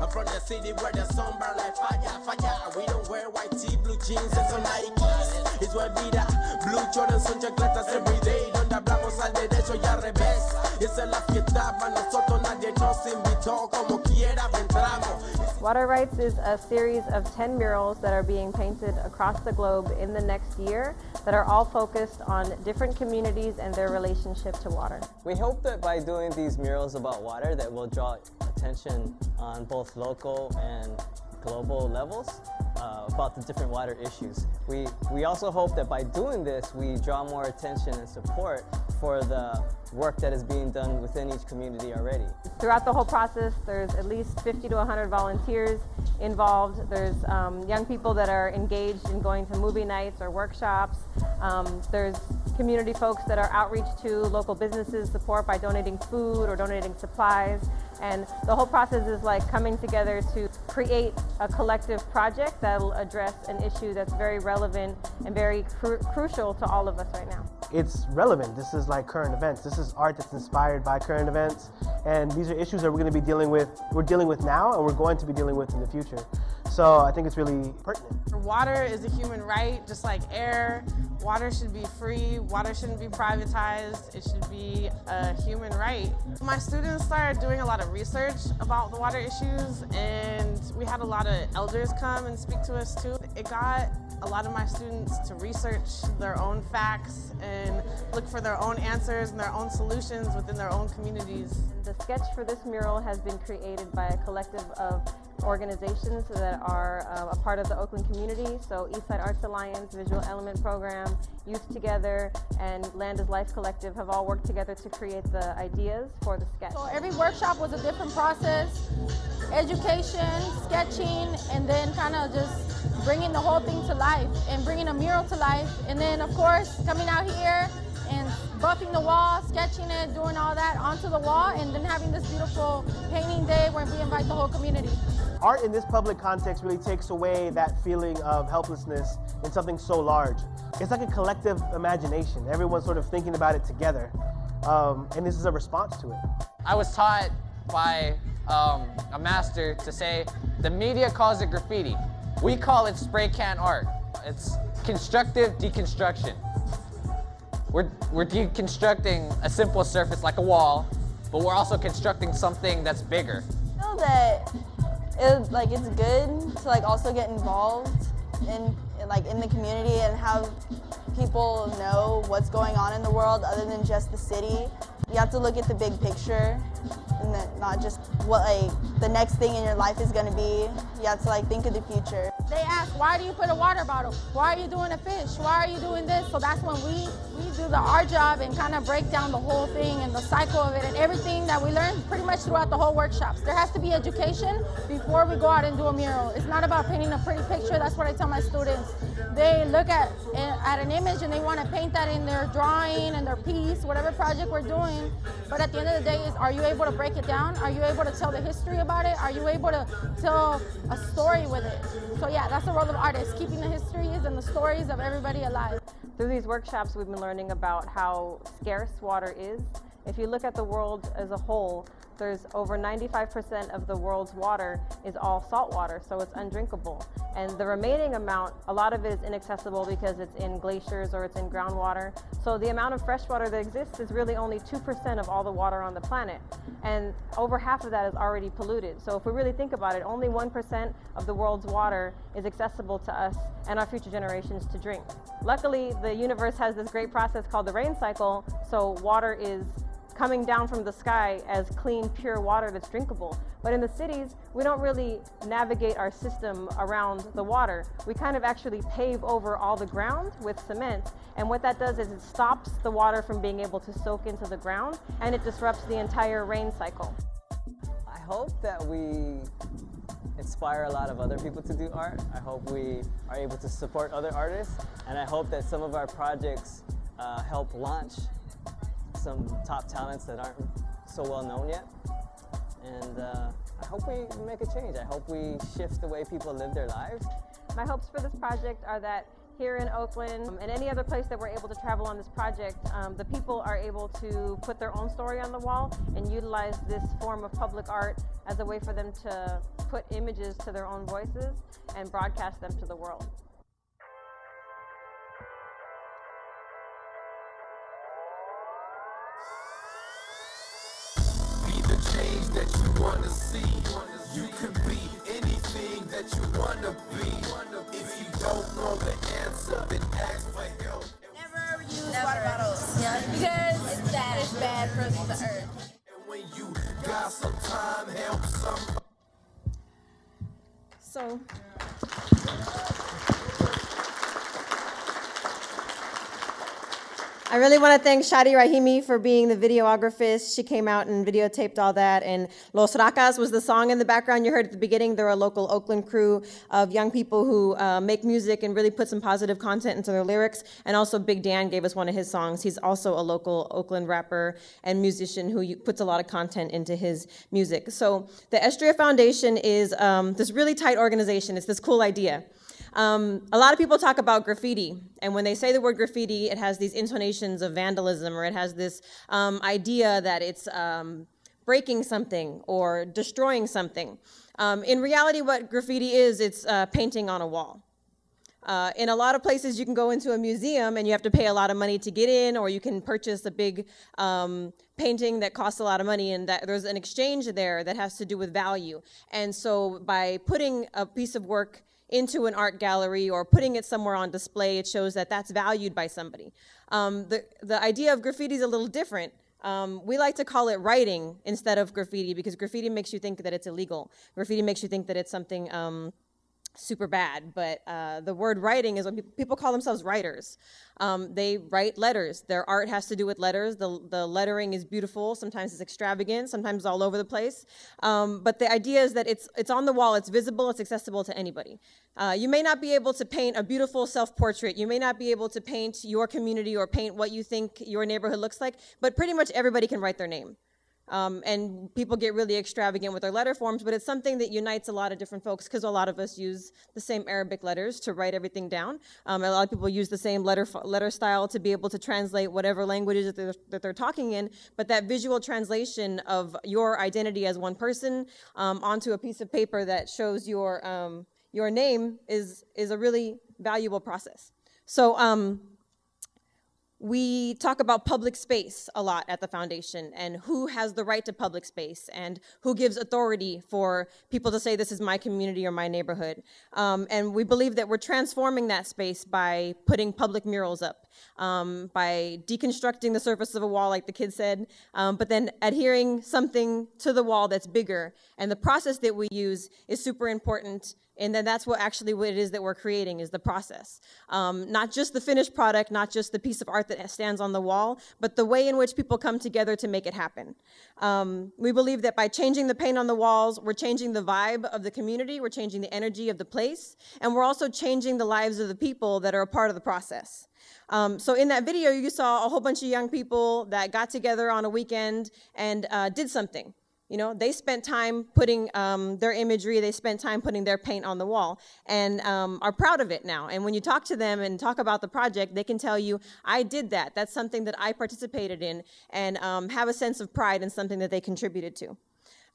Speaker 4: I'm from the city where the sun burn like fire, fire. We don't wear white tee, blue jeans and some Nikes. It's what vida, blue Jordans son chancletas every day. Donde hablamos al derecho y al revés. Esa es la fiesta, para nosotros nadie nos invitó. Como quiera entramos.
Speaker 3: Water Rights is a series of 10 murals that are being painted across the globe in the next year that are all focused on different communities and their relationship to water.
Speaker 5: We hope that by doing these murals about water that we'll draw attention on both local and global levels about the different water issues. We also hope that by doing this we draw more attention and support for the work that is being done within each community already.
Speaker 3: Throughout the whole process, there's at least 50 to 100 volunteers involved. There's young people that are engaged in going to movie nights or workshops. There's community folks that are outreach to local businesses, support by donating food or donating supplies. And the whole process is like coming together to create a collective project that'll address an issue that's very relevant and very crucial to all of us right now.
Speaker 6: It's relevant. This is like current events. This is art that's inspired by current events, and these are issues that we're going to be dealing with now, and we're going to be dealing with in the future. So I think it's really pertinent.
Speaker 7: Water is a human right, just like air. Water should be free. Water shouldn't be privatized. It should be a human right. My students started doing a lot of research about the water issues, and we had a lot of elders come and speak to us too. It got a lot of my students to research their own facts and look for their own answers and their own solutions within their own communities.
Speaker 3: The sketch for this mural has been created by a collective of organizations that are a part of the Oakland community. So Eastside Arts Alliance, Visual Element Program, Youth Together, and Land is Life Collective have all worked together to create the ideas for the sketch.
Speaker 8: So every workshop was a different process, education, sketching, and then kind of just bringing the whole thing to life and bringing a mural to life. And then of course coming out here and buffing the wall, sketching it, doing all that onto the wall, and then having this beautiful painting day where we invite the whole community.
Speaker 6: Art in this public context really takes away that feeling of helplessness in something so large. It's like a collective imagination. Everyone's sort of thinking about it together, and this is a response to it.
Speaker 9: I was taught by a master to say, the media calls it graffiti. We call it spray can art. It's constructive deconstruction. We're deconstructing a simple surface like a wall, but we're also constructing something that's bigger.
Speaker 10: I feel that it's good to also get involved in the community and have people know what's going on in the world other than just the city. You have to look at the big picture and not just what the next thing in your life is going to be. You have to think of the future.
Speaker 8: They ask, why do you put a water bottle? Why are you doing a fish? Why are you doing this? So that's when we do our job and kind of break down the whole thing and the cycle of it and everything that we learn pretty much throughout the whole workshops. There has to be education before we go out and do a mural. It's not about painting a pretty picture. That's what I tell my students. They look at an image and they want to paint that in their drawing and their piece, whatever project we're doing. But at the end of the day, are you able to break it down? Are you able to tell the history about it? Are you able to tell a story with it? So yeah, that's the role of artists, keeping the histories and the stories of everybody alive.
Speaker 3: Through these workshops, we've been learning about how scarce water is. If you look at the world as a whole, there's over 95% of the world's water is all salt water, so it's undrinkable. And the remaining amount, a lot of it is inaccessible because it's in glaciers or it's in groundwater. So the amount of fresh water that exists is really only 2% of all the water on the planet. And over half of that is already polluted. So if we really think about it, only 1% of the world's water is accessible to us and our future generations to drink. Luckily, the universe has this great process called the rain cycle, so water is coming down from the sky as clean, pure water that's drinkable. But in the cities, we don't really navigate our system around the water. We kind of actually pave over all the ground with cement, and what that does is it stops the water from being able to soak into the ground, and it disrupts the entire rain cycle.
Speaker 5: I hope that we inspire a lot of other people to do art. I hope we are able to support other artists, and I hope that some of our projects help launch some top talents that aren't so well known yet. And I hope we make a change. I hope we shift the way people live their lives.
Speaker 3: My hopes for this project are that here in Oakland and any other place that we're able to travel on this project, the people are able to put their own story on the wall and utilize this form of public art as a way for them to put images to their own voices and broadcast them to the world.
Speaker 4: Change that you wanna see. You can be anything that you wanna be. If you don't know the answer, then ask for help.
Speaker 11: Never use water bottles. Yeah, because it's bad for the earth.
Speaker 4: And when you got some time, help some.
Speaker 3: So I really want to thank Shadi Rahimi for being the videographist. She came out and videotaped all that. And Los Racas was the song in the background you heard at the beginning. They're a local Oakland crew of young people who make music and really put some positive content into their lyrics. And also Big Dan gave us one of his songs. He's also a local Oakland rapper and musician who puts a lot of content into his music. So the Estria Foundation is this really tight organization. It's this cool idea. A lot of people talk about graffiti, and when they say the word graffiti, it has these intonations of vandalism, or it has this idea that it's breaking something or destroying something. In reality, what graffiti is, it's painting on a wall. In a lot of places, you can go into a museum and you have to pay a lot of money to get in, or you can purchase a big painting that costs a lot of money, and that there's an exchange there that has to do with value. And so by putting a piece of work into an art gallery or putting it somewhere on display, it shows that that's valued by somebody. The idea of graffiti is a little different. We like to call it writing instead of graffiti, because graffiti makes you think that it's illegal. Graffiti makes you think that it's something super bad, but the word writing is when people call themselves writers. They write letters. Their art has to do with letters. The lettering is beautiful. Sometimes it's extravagant. Sometimes it's all over the place. But the idea is that it's on the wall. It's visible. It's accessible to anybody. You may not be able to paint a beautiful self-portrait. You may not be able to paint your community or paint what you think your neighborhood looks like, but pretty much everybody can write their name. And people get really extravagant with their letter forms, but it's something that unites a lot of different folks, because a lot of us use the same Arabic letters to write everything down. A lot of people use the same letter style to be able to translate whatever languages that they're talking in, but that visual translation of your identity as one person onto a piece of paper that shows your name is a really valuable process. So we talk about public space a lot at the foundation, and who has the right to public space, and who gives authority for people to say this is my community or my neighborhood. And we believe that we're transforming that space by putting public murals up. by deconstructing the surface of a wall, like the kid said, but then adhering something to the wall that's bigger. And the process that we use is super important. And then that's what it is that we're creating, is the process. Not just the finished product, not just the piece of art that stands on the wall, but the way in which people come together to make it happen. We believe that by changing the paint on the walls, we're changing the vibe of the community, we're changing the energy of the place, and we're also changing the lives of the people that are a part of the process. So in that video, you saw a whole bunch of young people that got together on a weekend and did something. You know, they spent time putting their imagery, they spent time putting their paint on the wall, and are proud of it now. And when you talk to them and talk about the project, they can tell you, I did that. That's something that I participated in, and have a sense of pride in something that they contributed to.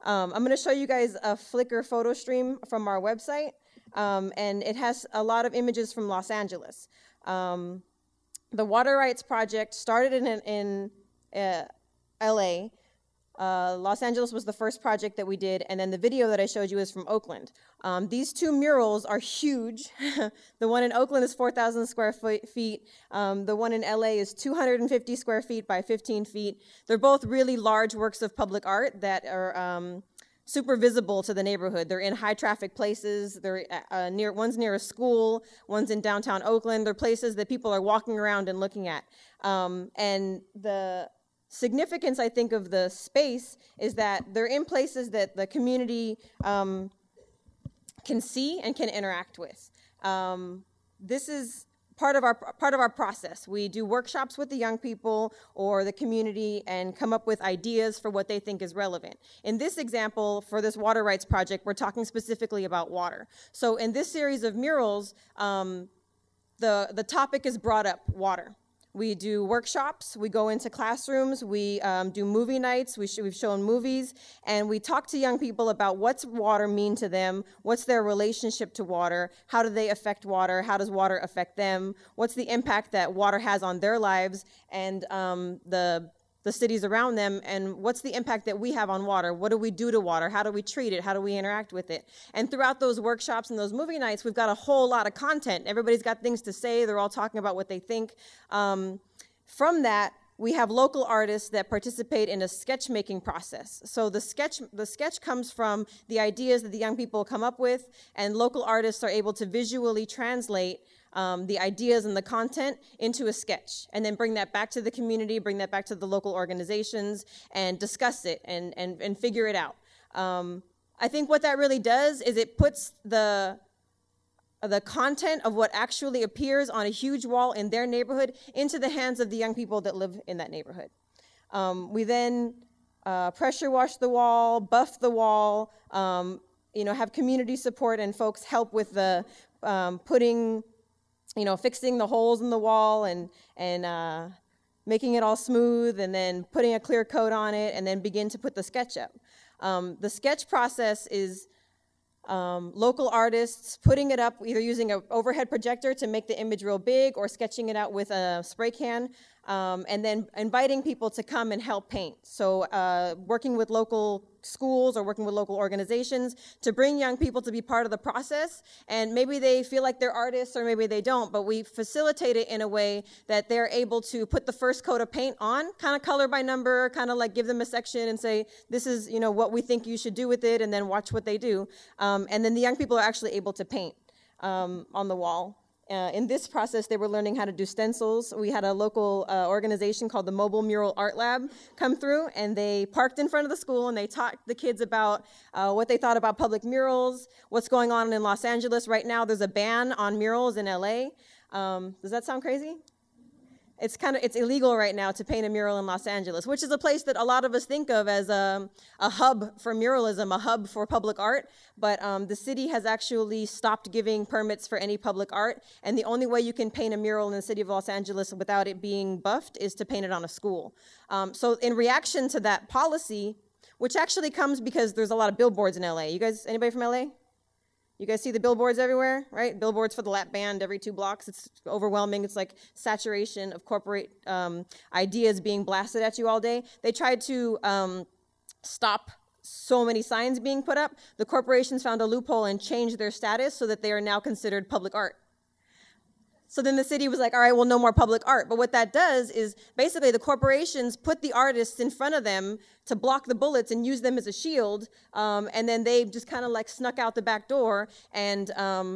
Speaker 3: I'm going to show you guys a Flickr photo stream from our website, and it has a lot of images from Los Angeles. The Water Rights Project started in LA. Los Angeles was the first project that we did, and then the video that I showed you is from Oakland. These two murals are huge. The one in Oakland is 4,000 square feet. The one in LA is 250 square feet by 15 feet. They're both really large works of public art that are super visible to the neighborhood. They're in high traffic places. They're one's near a school, one's in downtown Oakland. They're places that people are walking around and looking at. And the significance, I think, of the space is that they're in places that the community can see and can interact with. This is part of our process. We do workshops with the young people or the community and come up with ideas for what they think is relevant. In this example, for this Water Rights Project, we're talking specifically about water. So in this series of murals, the topic is brought up, water. We do workshops, we go into classrooms, we do movie nights, we've shown movies, and we talk to young people about what's water mean to them, what's their relationship to water, how do they affect water, how does water affect them, what's the impact that water has on their lives and the cities around them, and what's the impact that we have on water, what do we do to water, how do we treat it, how do we interact with it. And throughout those workshops and those movie nights, we've got a whole lot of content. Everybody's got things to say, they're all talking about what they think. From that, we have local artists that participate in a sketch-making process. So the sketch comes from the ideas that the young people come up with, and local artists are able to visually translate the ideas and the content into a sketch, and then bring that back to the community, bring that back to the local organizations, and discuss it and figure it out. I think what that really does is it puts the content of what actually appears on a huge wall in their neighborhood into the hands of the young people that live in that neighborhood. We then pressure wash the wall, buff the wall, have community support and folks help with the fixing the holes in the wall and making it all smooth, and then putting a clear coat on it, and then begin to put the sketch up. The sketch process is local artists putting it up, either using an overhead projector to make the image real big, or sketching it out with a spray can, and then inviting people to come and help paint. So working with local schools or working with local organizations to bring young people to be part of the process. And maybe they feel like they're artists or maybe they don't, but we facilitate it in a way that they're able to put the first coat of paint on, kind of color by number, kind of like give them a section and say, this is what we think you should do with it, and then watch what they do. And then the young people are actually able to paint on the wall. In this process, they were learning how to do stencils. We had a local organization called the Mobile Mural Art Lab come through, and they parked in front of the school, and they taught the kids about what they thought about public murals, what's going on in Los Angeles. Right now, there's a ban on murals in LA. Does that sound crazy? It's illegal right now to paint a mural in Los Angeles, which is a place that a lot of us think of as a hub for muralism, a hub for public art. But the city has actually stopped giving permits for any public art. And the only way you can paint a mural in the city of Los Angeles without it being buffed is to paint it on a school. So in reaction to that policy, which actually comes because there's a lot of billboards in LA. Anybody from LA? You guys see the billboards everywhere, right? Billboards for the lap band every 2 blocks. It's overwhelming. It's like saturation of corporate ideas being blasted at you all day. They tried to stop so many signs being put up. The corporations found a loophole and changed their status so that they are now considered public art. So then the city was like, all right, well, no more public art. But what that does is basically the corporations put the artists in front of them to block the bullets and use them as a shield. And then they just kind of like snuck out the back door and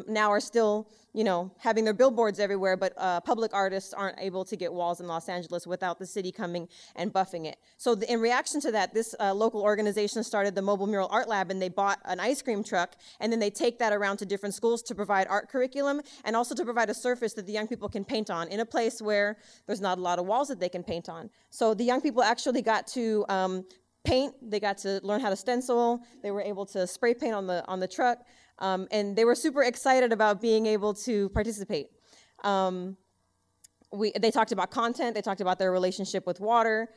Speaker 3: now are still, you know, having their billboards everywhere. But public artists aren't able to get walls in Los Angeles without the city coming and buffing it. So in reaction to that, this local organization started the Mobile Mural Art Lab, and they bought an ice cream truck. And then they take that around to different schools to provide art curriculum and also to provide a surface that the young people can paint on in a place where there's not a lot of walls that they can paint on. So the young people actually got to paint. They got to learn how to stencil. They were able to spray paint on the truck, and they were super excited about being able to participate. They talked about content. They talked about their relationship with water.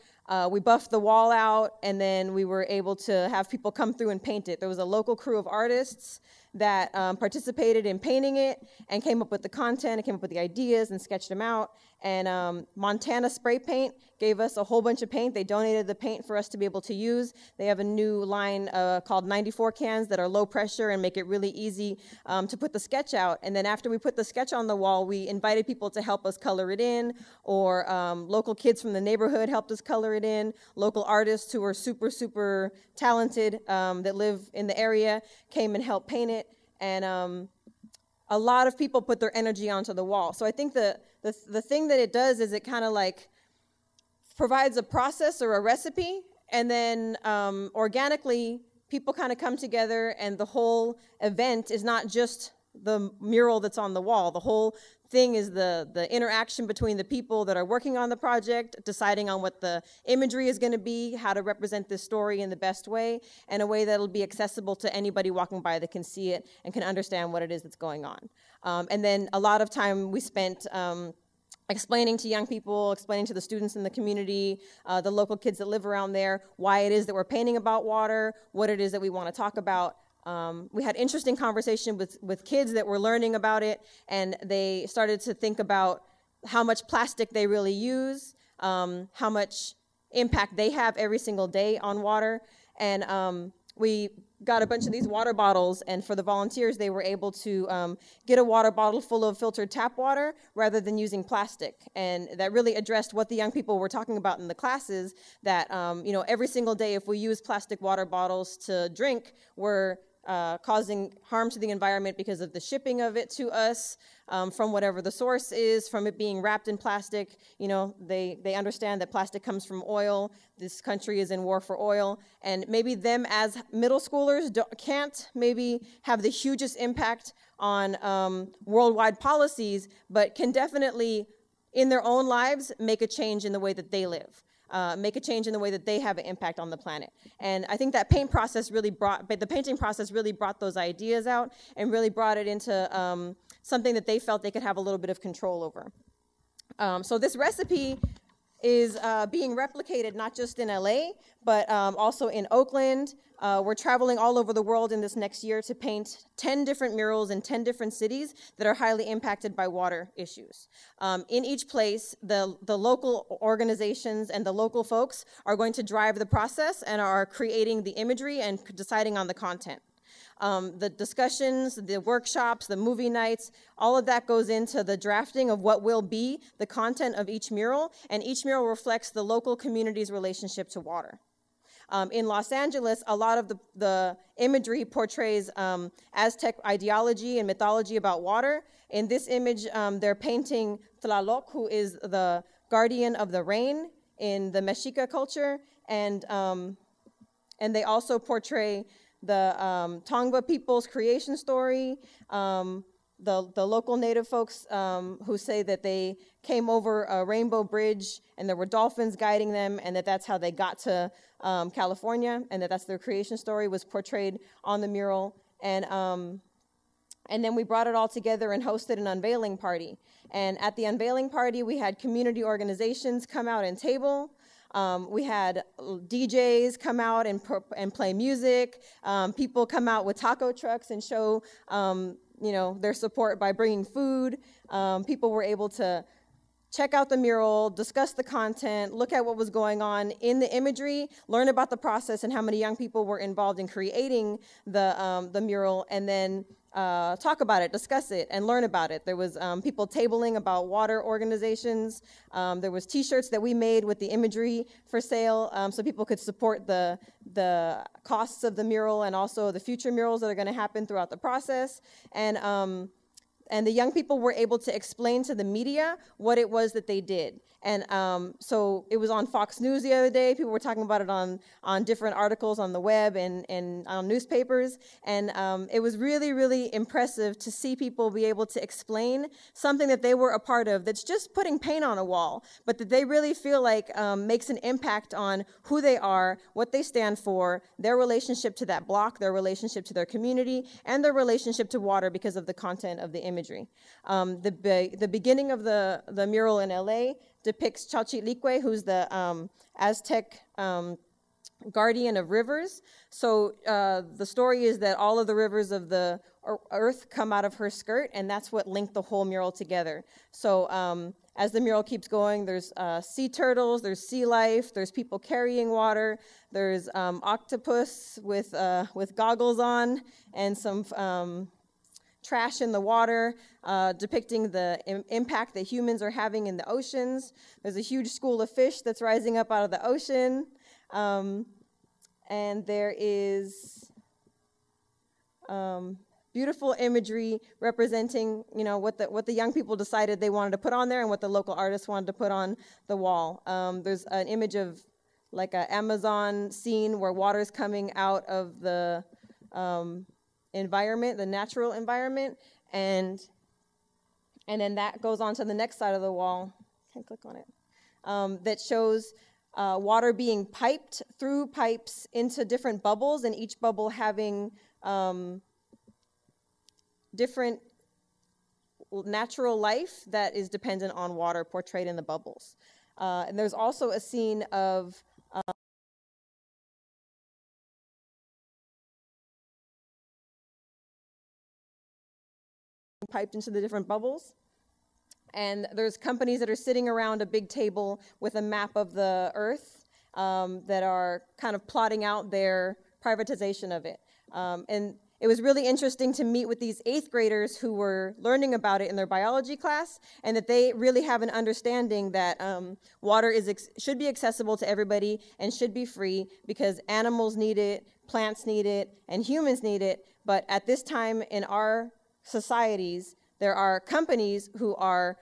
Speaker 3: We buffed the wall out, and then we were able to have people come through and paint it. There was a local crew of artists that participated in painting it and came up with the content, and came up with the ideas and sketched them out. And Montana Spray Paint gave us a whole bunch of paint. They donated the paint for us to be able to use. They have a new line called 94 cans that are low pressure and make it really easy to put the sketch out. And then after we put the sketch on the wall, we invited people to help us color it in, or local kids from the neighborhood helped us color it in. Local artists who are super, super talented that live in the area came and helped paint it. And a lot of people put their energy onto the wall. So I think the thing that it does is it kind of like provides a process or a recipe, and then organically people kind of come together, and the whole event is not just the mural that's on the wall. The whole thing is the interaction between the people that are working on the project, deciding on what the imagery is going to be, how to represent this story in the best way, in a way that'll be accessible to anybody walking by that can see it and can understand what it is that's going on. And then a lot of time we spent explaining to young people, explaining to the students in the community, the local kids that live around there, why it is that we're painting about water, what it is that we want to talk about. We had interesting conversation with kids that were learning about it, and they started to think about how much plastic they really use, how much impact they have every single day on water. And we got a bunch of these water bottles, and for the volunteers, they were able to get a water bottle full of filtered tap water rather than using plastic. And that really addressed what the young people were talking about in the classes, that you know, every single day if we use plastic water bottles to drink, we're causing harm to the environment because of the shipping of it to us, from whatever the source is, from it being wrapped in plastic. You know, they understand that plastic comes from oil. This country is in war for oil, and maybe them as middle schoolers can't maybe have the hugest impact on worldwide policies, but can definitely, in their own lives, make a change in the way that they live. Make a change in the way that they have an impact on the planet. And I think that the painting process really brought those ideas out and really brought it into something that they felt they could have a little bit of control over. So this recipe is being replicated not just in LA, but also in Oakland. We're traveling all over the world in this next year to paint 10 different murals in 10 different cities that are highly impacted by water issues. In each place, the local organizations and the local folks are going to drive the process and are creating the imagery and deciding on the content. The discussions, the workshops, the movie nights, all of that goes into the drafting of what will be the content of each mural, and each mural reflects the local community's relationship to water. In Los Angeles, a lot of the imagery portrays Aztec ideology and mythology about water. In this image, they're painting Tlaloc, who is the guardian of the rain in the Mexica culture, and they also portray the Tongva people's creation story, the local native folks who say that they came over a rainbow bridge and there were dolphins guiding them, and that's how they got to California, and that's their creation story was portrayed on the mural. And then we brought it all together and hosted an unveiling party. And at the unveiling party, we had community organizations come out and table. We had DJs come out and play music. People come out with taco trucks and show their support by bringing food. People were able to check out the mural, discuss the content, look at what was going on in the imagery, learn about the process and how many young people were involved in creating the mural, and then talk about it, discuss it, and learn about it. There was people tabling about water organizations. There was T-shirts that we made with the imagery for sale, so people could support the costs of the mural and also the future murals that are going to happen throughout the process. And the young people were able to explain to the media what it was that they did. And so it was on Fox News the other day. People were talking about it on different articles on the web and on newspapers. And it was really, really impressive to see people be able to explain something that they were a part of that's just putting paint on a wall, but that they really feel like makes an impact on who they are, what they stand for, their relationship to that block, their relationship to their community, and their relationship to water because of the content of the imagery. The beginning of the mural in LA depicts Chalchitlicue, who's the Aztec guardian of rivers. So the story is that all of the rivers of the earth come out of her skirt, and that's what linked the whole mural together. So as the mural keeps going, there's sea turtles, there's sea life, there's people carrying water, there's octopus with goggles on, and some trash in the water, depicting the impact that humans are having in the oceans. There's a huge school of fish that's rising up out of the ocean. And there is beautiful imagery representing, what the young people decided they wanted to put on there and what the local artists wanted to put on the wall. There's an image of like an Amazon scene where water's coming out of the environment, the natural environment, and then that goes on to the next side of the wall. Can't click on it. That shows water being piped through pipes into different bubbles, and each bubble having different natural life that is dependent on water portrayed in the bubbles. And there's also a scene of piped into the different bubbles. And there's companies that are sitting around a big table with a map of the earth that are kind of plotting out their privatization of it. And it was really interesting to meet with these 8th graders who were learning about it in their biology class, and that they really have an understanding that water should be accessible to everybody and should be free because animals need it, plants need it, and humans need it. But at this time in our societies, there are companies who are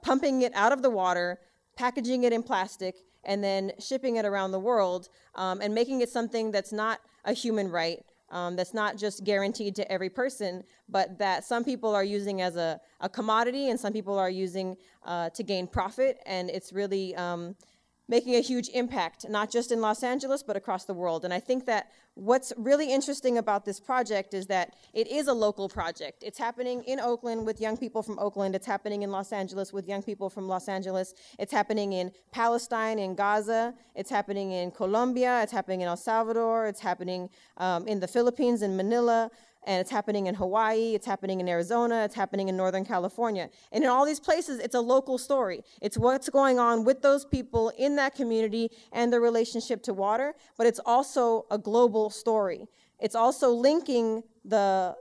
Speaker 3: pumping it out of the water, packaging it in plastic, and then shipping it around the world, and making it something that's not a human right, that's not just guaranteed to every person, but that some people are using as a commodity and some people are using to gain profit. And it's really making a huge impact, not just in Los Angeles, but across the world. And I think that what's really interesting about this project is that it is a local project. It's happening in Oakland with young people from Oakland. It's happening in Los Angeles with young people from Los Angeles. It's happening in Palestine, in Gaza. It's happening in Colombia. It's happening in El Salvador. It's happening in the Philippines, in Manila. And it's happening in Hawaii, it's happening in Arizona, it's happening in Northern California. And in all these places, it's a local story. It's what's going on with those people in that community and their relationship to water, but it's also a global story. It's also linking their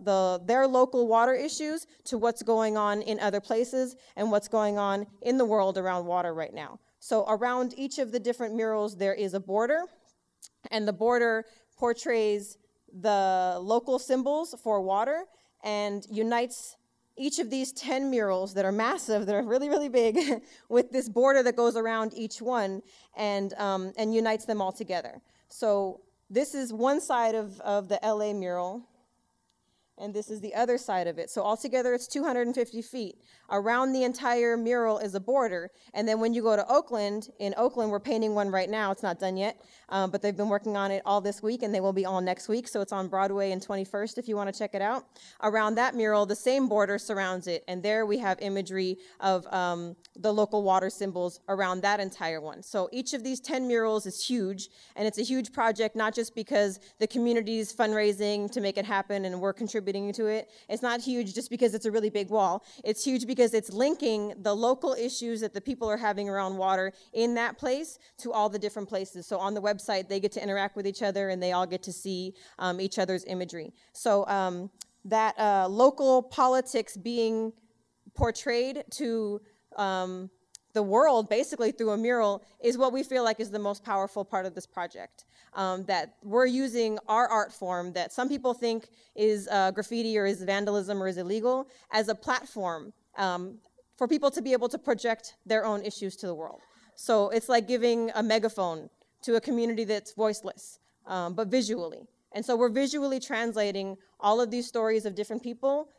Speaker 3: local water issues to what's going on in other places and what's going on in the world around water right now. So around each of the different murals, there is a border, and the border portrays the local symbols for water and unites each of these 10 murals that are massive, that are really, really big, with this border that goes around each one and unites them all together. So this is one side of the LA mural, and this is the other side of it. So altogether, it's 250 feet. Around the entire mural is a border, and then when you go to Oakland, in Oakland, we're painting one right now. It's not done yet, but they've been working on it all this week, and they will be all next week, so it's on Broadway and 21st if you want to check it out. Around that mural, the same border surrounds it, and there we have imagery of the local water symbols around that entire one. So each of these 10 murals is huge, and it's a huge project, not just because the community's fundraising to make it happen, and we're contributing contributing to it. It's not huge just because it's a really big wall. It's huge because it's linking the local issues that the people are having around water in that place to all the different places. So on the website, they get to interact with each other and they all get to see each other's imagery. So that local politics being portrayed to the world basically through a mural is what we feel like is the most powerful part of this project. That we're using our art form that some people think is graffiti or is vandalism or is illegal as a platform for people to be able to project their own issues to the world. So it's like giving a megaphone to a community that's voiceless, but visually. And so we're visually translating all of these stories of different people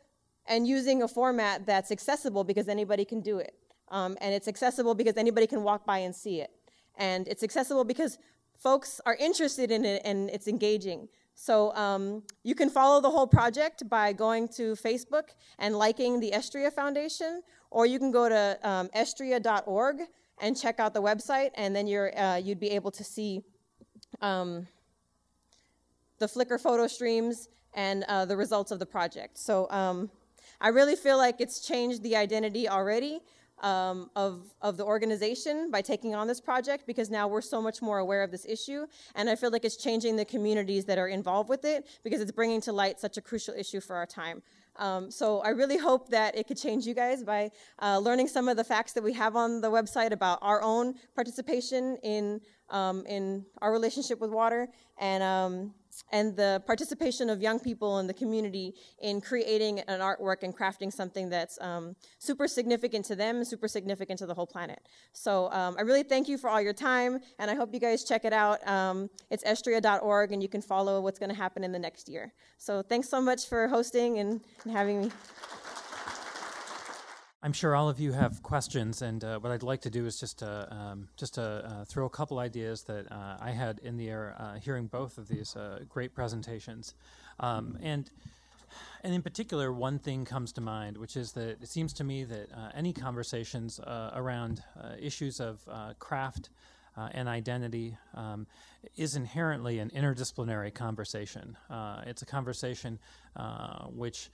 Speaker 3: and using a format that's accessible because anybody can do it. And it's accessible because anybody can walk by and see it. And it's accessible because folks are interested in it and it's engaging. So you can follow the whole project by going to Facebook and liking the Estria Foundation, or you can go to estria.org and check out the website, and then you'd be able to see the Flickr photo streams and the results of the project. So I really feel like it's changed the identity already of the organization by taking on this project, because now we're so much more aware of this issue, and I feel like it's changing the communities that are involved with it because it's bringing to light such a crucial issue for our time. So I really hope that it could change you guys by learning some of the facts that we have on the website about our own participation in our relationship with water, and the participation of young people in the community in creating an artwork and crafting something that's super significant to them and super significant to the whole planet. So I really thank you for all your time, and I hope you guys check it out. It's estria.org, and you can follow what's going to happen in the next year. So thanks so much for hosting and having me.
Speaker 1: I'm sure all of you have questions, and what I'd like to do is just to throw a couple ideas that I had in the air hearing both of these great presentations. And in particular, one thing comes to mind, which is that it seems to me that any conversations around issues of craft and identity is inherently an interdisciplinary conversation. It's a conversation which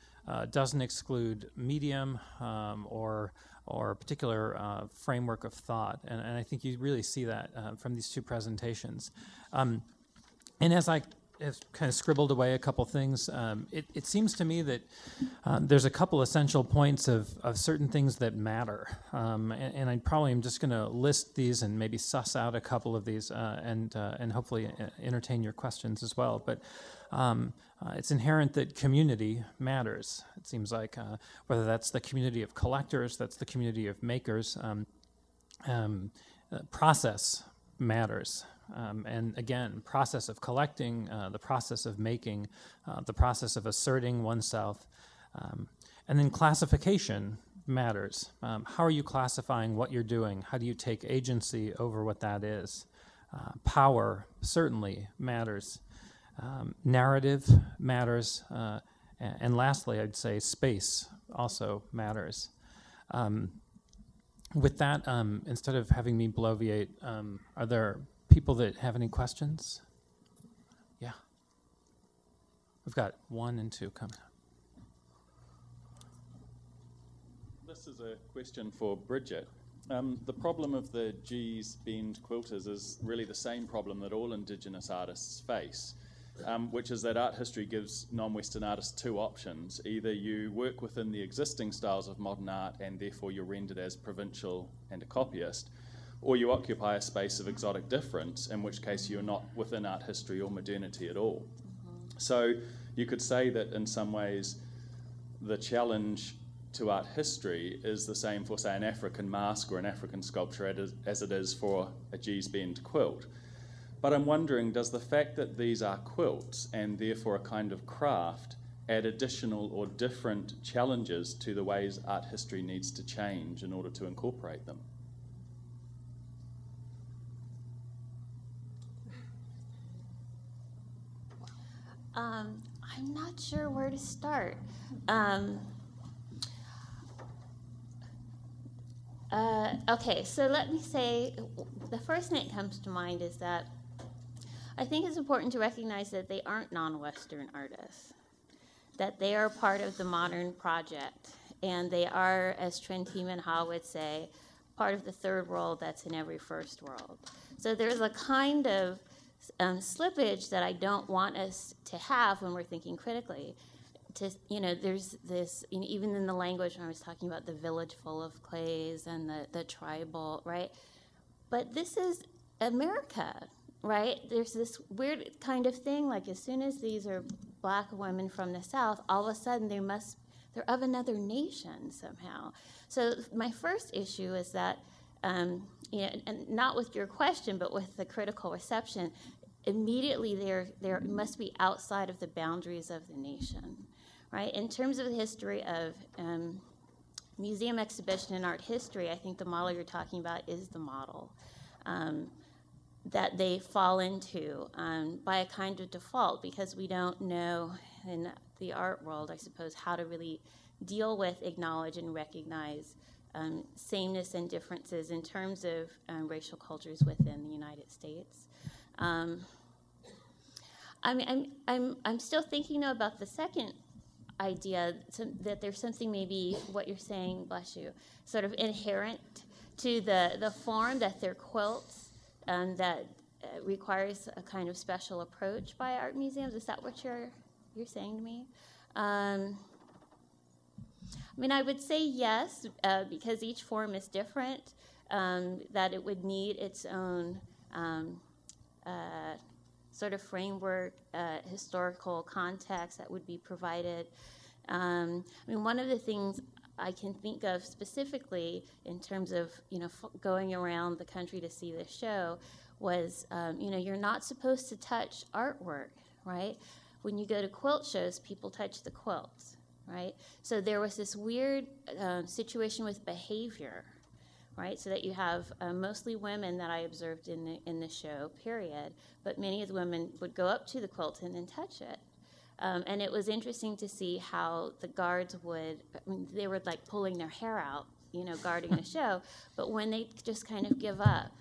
Speaker 1: doesn't exclude medium or a particular framework of thought, and I think you really see that from these two presentations. And as I have kind of scribbled away a couple things, it seems to me that there's a couple essential points of certain things that matter, and I probably am just going to list these and maybe suss out a couple of these and hopefully entertain your questions as well. But it's inherent that community matters. It seems like whether that's the community of collectors, that's the community of makers, process matters. And again, process of collecting, the process of making, the process of asserting oneself, and then classification matters. How are you classifying what you're doing? How do you take agency over what that is? Power certainly matters. Narrative matters. And lastly, I'd say space also matters. With that, instead of having me bloviate, are there people that have any questions? Yeah. We've got 1 and 2 coming up.
Speaker 12: This is a question for Bridget. The problem of the G's Bend quilters is really the same problem that all Indigenous artists face, which is that art history gives non-Western artists 2 options. Either you work within the existing styles of modern art and therefore you're rendered as provincial and a copyist, or you occupy a space of exotic difference, in which case you're not within art history or modernity at all. So you could say that in some ways the challenge to art history is the same for, say, an African mask or an African sculpture as it is for a G's Bend quilt. But I'm wondering, does the fact that these are quilts and therefore a kind of craft add additional or different challenges to the ways art history needs to change in order to incorporate them?
Speaker 2: I'm not sure where to start. Okay, so let me say, the first thing that comes to mind is that I think it's important to recognize that they aren't non-Western artists. that they are part of the modern project, and they are, as Trent Ha would say, part of the third world that's in every first world. So there's a kind of slippage that I don't want us to have when we're thinking critically. There's this, even in the language when I was talking about the village full of clays and the tribal, right? But this is America, right? There's this weird kind of thing, like as soon as these are black women from the South, all of a sudden they're of another nation somehow. So my first issue is that, and not with your question, but with the critical reception, immediately there must be outside of the boundaries of the nation, right? In terms of the history of museum exhibition and art history, I think the model you're talking about is the model that they fall into by a kind of default, because we don't know in the art world, I suppose, how to really deal with, acknowledge, and recognize sameness and differences in terms of racial cultures within the United States. I'm still thinking though about the second idea, that there's something, maybe what you're saying, bless you, sort of inherent to the form, that they're quilts, that requires a kind of special approach by art museums. Is that what you're saying to me? I would say yes, because each form is different, that it would need its own sort of framework, historical context that would be provided. One of the things I can think of specifically in terms of going around the country to see this show was you're not supposed to touch artwork, right? When you go to quilt shows, people touch the quilts, right? So there was this weird situation with behavior, right? So that you have mostly women that I observed in the show, period, but many of the women would go up to the quilt and then touch it. And it was interesting to see how the guards they were like pulling their hair out, guarding the show, but when they just kind of give up,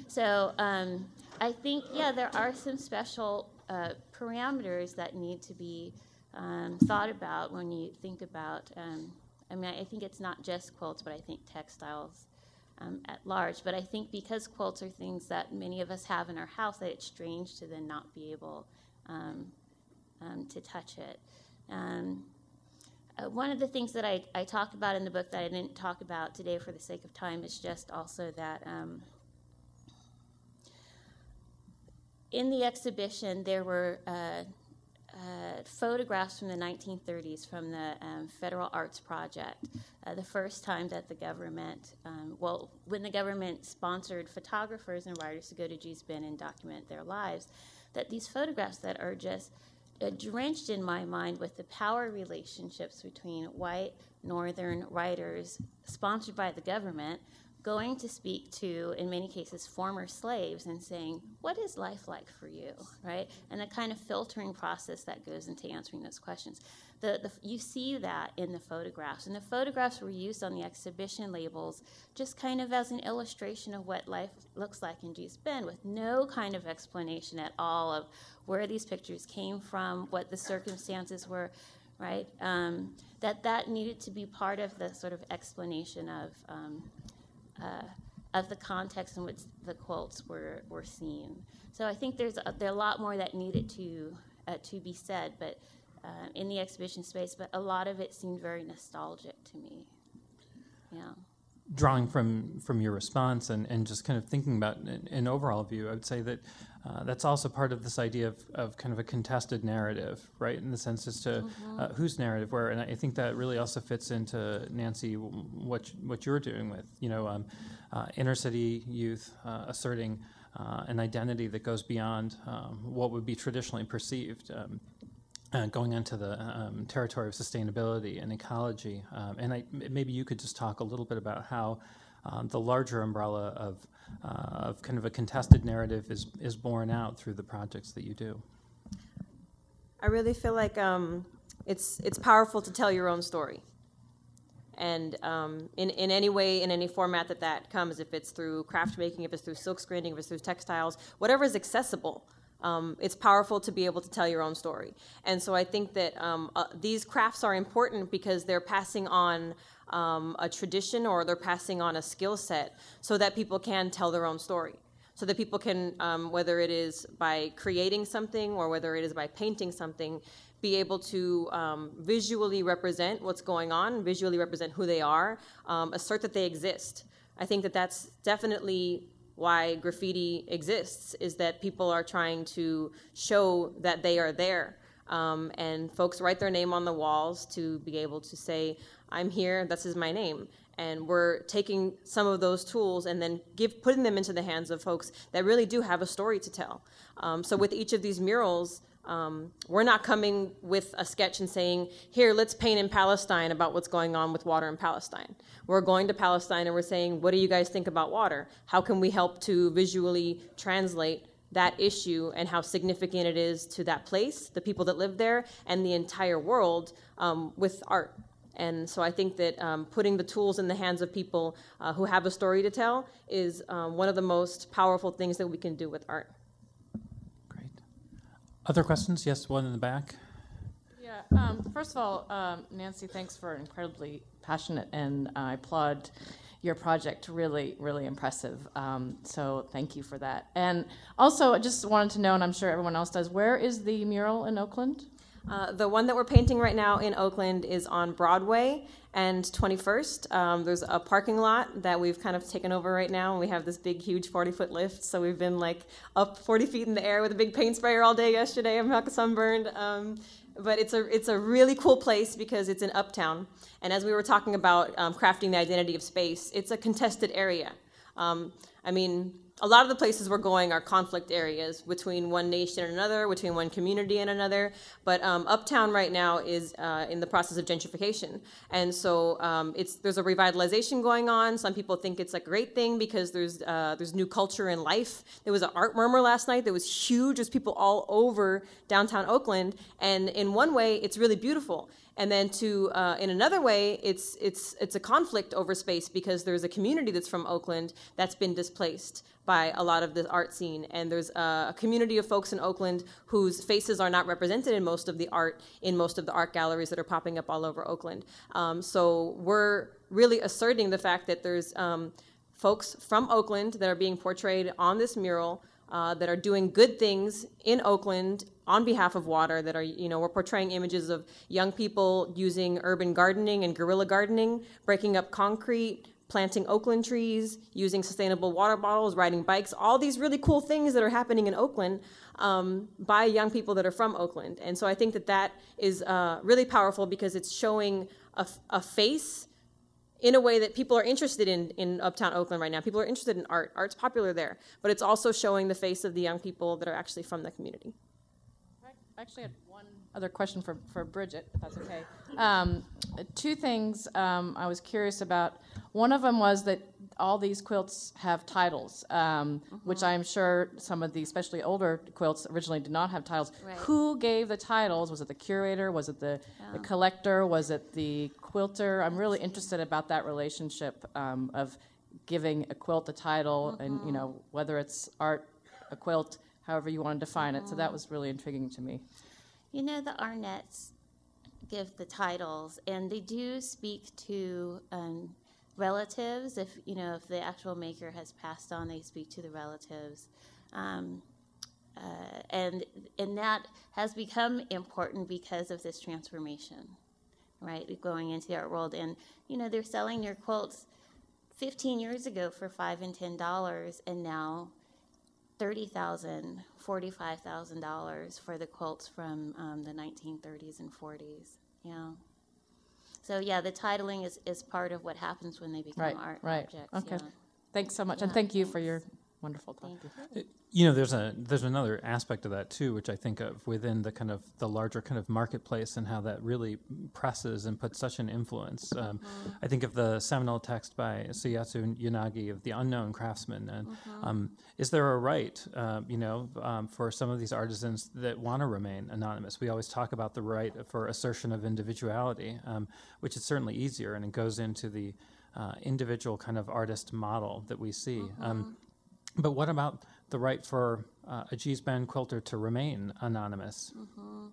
Speaker 2: So I think, there are some special parameters that need to be thought about when you think about, I think it's not just quilts, but I think textiles at large. But I think because quilts are things that many of us have in our house, that it's strange to then not be able to touch it. One of the things that I talked about in the book that I didn't talk about today for the sake of time is just also that in the exhibition there were photographs from the 1930s from the Federal Arts Project, the first time that the government, when the government sponsored photographers and writers to go to Gee's Bend and document their lives, that these photographs that are just drenched in my mind with the power relationships between white northern writers sponsored by the government going to speak to, in many cases, former slaves and saying, what is life like for you, right? And the kind of filtering process that goes into answering those questions. You see that in the photographs, and the photographs were used on the exhibition labels just kind of as an illustration of what life looks like in Gee's Bend, with no kind of explanation at all of where these pictures came from, what the circumstances were, right? That needed to be part of the sort of explanation of the context in which the quilts were seen. So I think there are a lot more that needed to be said, but in the exhibition space, but a lot of it seemed very nostalgic to me. Yeah.
Speaker 1: Drawing from your response and just kind of thinking about an overall view, I would say that that's also part of this idea of kind of a contested narrative, right? In the sense as to whose narrative where, and I think that really also fits into, Nancy, what you're doing with, inner city youth asserting an identity that goes beyond what would be traditionally perceived. Going into the territory of sustainability and ecology. And maybe you could just talk a little bit about how the larger umbrella of kind of a contested narrative is borne out through the projects that you do.
Speaker 13: I really feel like it's powerful to tell your own story. And in any way, in any format that comes, if it's through craft making, if it's through silk screening, if it's through textiles, whatever is accessible It's powerful to be able to tell your own story. And so I think that these crafts are important because they're passing on a tradition, or they're passing on a skill set so that people can tell their own story. So that people can, whether it is by creating something or whether it is by painting something, be able to visually represent what's going on, visually represent who they are, assert that they exist. I think that that's definitely why graffiti exists, is that people are trying to show that they are there. And folks write their name on the walls to be able to say, I'm here, this is my name. And we're taking some of those tools and then putting them into the hands of folks that really do have a story to tell. So with each of these murals, we're not coming with a sketch and saying, here, let's paint in Palestine about what's going on with water in Palestine. We're going to Palestine and we're saying, what do you guys think about water? How can we help to visually translate that issue and how significant it is to that place, the people that live there, and the entire world with art? And so I think that putting the tools in the hands of people who have a story to tell is one of the most powerful things that we can do with art.
Speaker 1: Great. Other questions? Yes, one in the back.
Speaker 14: Yeah. First of all, Nancy, thanks for incredibly passionate, and I applaud your project. Really, really impressive. So thank you for that. And also, I just wanted to know, and I'm sure everyone else does, where is the mural in Oakland?
Speaker 13: The one that we're painting right now in Oakland is on Broadway and 21st. There's a parking lot that we've kind of taken over right now, and we have this big, huge 40-foot lift. So we've been like up 40 feet in the air with a big paint sprayer all day yesterday. I'm not sunburned. But it's a really cool place because it's in Uptown. And as we were talking about crafting the identity of space, it's a contested area. I mean, a lot of the places we're going are conflict areas between one nation and another, between one community and another. But Uptown right now is in the process of gentrification. And so there's a revitalization going on. Some people think it's a great thing because there's new culture and life. There was an art murmur last night that was huge. There's people all over downtown Oakland. And in one way, it's really beautiful. And then in another way, it's a conflict over space because there's a community that's from Oakland that's been displaced by a lot of the art scene. And there's a community of folks in Oakland whose faces are not represented in most of the art galleries that are popping up all over Oakland. So we're really asserting the fact that there's folks from Oakland that are being portrayed on this mural that are doing good things in Oakland on behalf of water, that are, we're portraying images of young people using urban gardening and guerrilla gardening, breaking up concrete, planting Oakland trees, using sustainable water bottles, riding bikes, all these really cool things that are happening in Oakland by young people that are from Oakland. And so I think that is really powerful because it's showing a face in a way that people are interested in Uptown Oakland right now. People are interested in art. Art's popular there. But it's also showing the face of the young people that are actually from the community.
Speaker 14: I actually had one other question for Bridget, if that's okay. Two things I was curious about. One of them was that all these quilts have titles, which I'm sure some of the, especially older quilts, originally did not have titles.
Speaker 2: Right.
Speaker 14: Who gave the titles? Was it the curator? Was it the collector? Was it the quilter? I'm really interested about that relationship of giving a quilt a title, and whether it's art, a quilt, however you want to define it. So that was really intriguing to me.
Speaker 2: The Arnett's give the titles, and they do speak to relatives. If the actual maker has passed on, they speak to the relatives, and that has become important because of this transformation, right? Going into the art world, and they're selling your quilts 15 years ago for $5 and $10, and now $30,000, $45,000 for the quilts from the 1930s and 40s. Yeah. So the titling is part of what happens when they become art objects.
Speaker 14: Okay.
Speaker 2: Yeah.
Speaker 14: Thanks so much, and thank you for your wonderful talk.
Speaker 1: There's another aspect of that too, which I think of within the kind of the larger kind of marketplace and how that really presses and puts such an influence. I think of the seminal text by Suyasu Yanagi of The Unknown Craftsman, and is there a right, for some of these artisans that want to remain anonymous? We always talk about the right for assertion of individuality, which is certainly easier, and it goes into the individual kind of artist model that we see. But what about the right for a Gee's Bend quilter to remain anonymous?
Speaker 2: Mm-hmm.